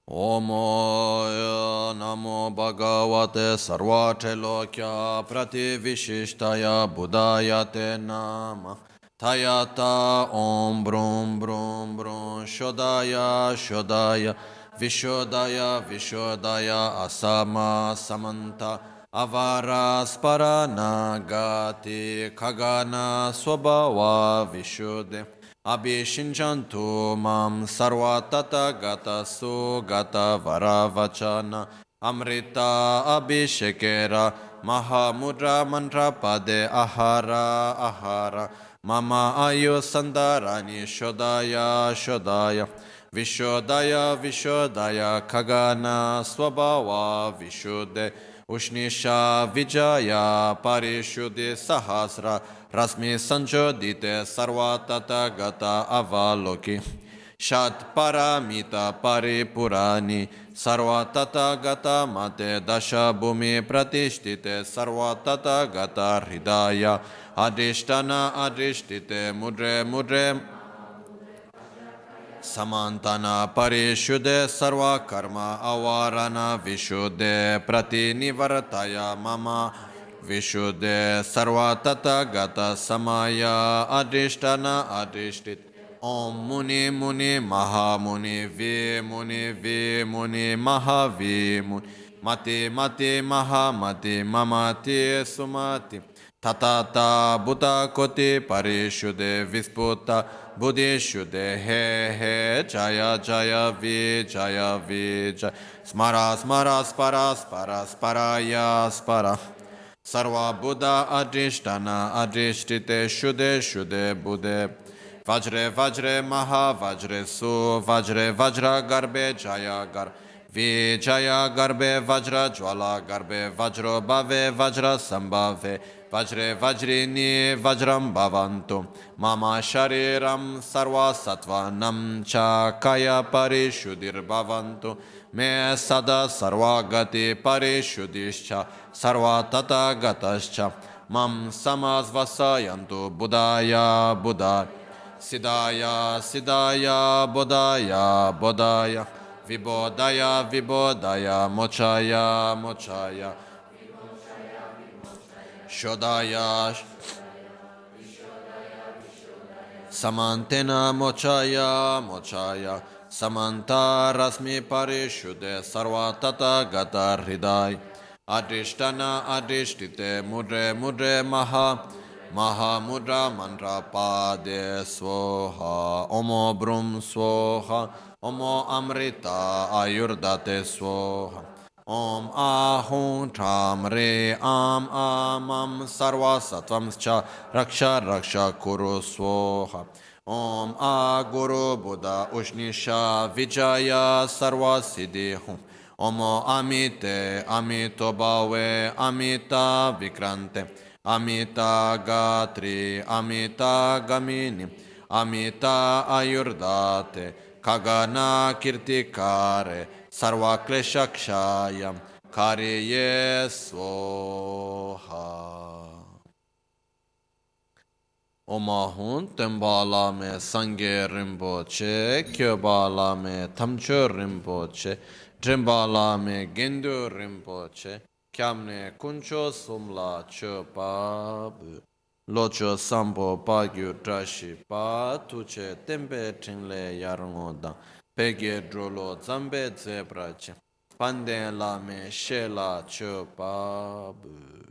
Omo namo bhagavate sarvate lokya prativishistaya buddhayate nama tayata om brum brum brum shodaya shodaya vishodaya vishodaya asama samanta avara sparana gati kagana swabhava vishuddhe Abhishinchantu mam sarva tata gata su gata varavachana amrita abhishekera mahamudra mantra pade ahara ahara mama ayu sandarani shodaya shodaya vishodaya vishodaya kagana swabhava vishuddhe Ushnisha Vijaya Parishuddhi Sahasra Rasmi Sanchodite Sarvatata Gata Avaloki Shat Paramita Paripurani Sarvatata Gata Mate Dasha Bhumi Pratishtite Sarvatata Gata Hridaya Adhishtana Adhishtite Mudre Mudre Samantana Parishuddhe Sarva Karma Avarana Vishuddhe Prati Nivartaya Mama Vishuddhe Sarva Tata Gata Samaya Adhishtana Adhishtit Om Muni Muni Maha Muni Vi Muni Vi Muni Maha Vi Muni Mati Mati Maha Mati Mamati Sumati Tatata Buddha Koti Parishuddhe Visputa Buddhishuddhe He He Jaya Jaya Vijaya Vijaya Smara Smara Spara Spara Sparaya Spara Sarva Buddha Adhishtana Adhishtite Shuddhe Shuddhe Buddhe Vajre Vajre Maha Vajre Su Vajre Vajra Garbe Jaya Gar Vijaya Garbe Vajra Jwala Garbe Vajro Bhave Vajra Sambhave Vajre Vajrini Vajram Bhavantu Mama Shariram Sarva Sattvanam Cha Kaya Parishuddhir Bhavantu Me Sada Sarva Gati Parishuddhischa Sarva Tata Gatascha Mam Samazvasayantu Buddhaya Buddha Siddhaya Siddhaya Bodhaya Bodhaya Vibodaya Vibodaya Mochaya Mochaya Shodaya Samantena Mochaya Mochaya Samanta Rasmi Parishuddhe Sarva Tata Gata Hridaya Adhishtana Adhishtite Mudre Mudre Maha Maha Mudra Mantra Pade Svoha Omo Brum Svoha Omo Amrita Ayurdate Svoha Om Ahum Tram Re Am Amam Sarva Sattvam Cha Raksha Raksha Kuru Svoha Om A Guru Buddha Ushnisha Vijaya Sarva Siddhi Hum Omo Amite Amito Bhave Amita Vikrante Amita Gatri Amita Gamini Amita Ayurdate Kagana Kirtikare Sarva Kleshakshayam Kariye Svoha Omahun Temba Lame Sangye Rinpoche, Kyoba Lame Tamcho Rinpoche, Dremba Lame Gendo Rinpoche, Kyamne Kuncho Sumla Chopa Bu. Locho Sambo Pagyu Trashi Pa Tuche Tempe Tingle Yarangoda, Pege Drolo Zambe Zebrache, Pande Lame Shela Chopa Bu.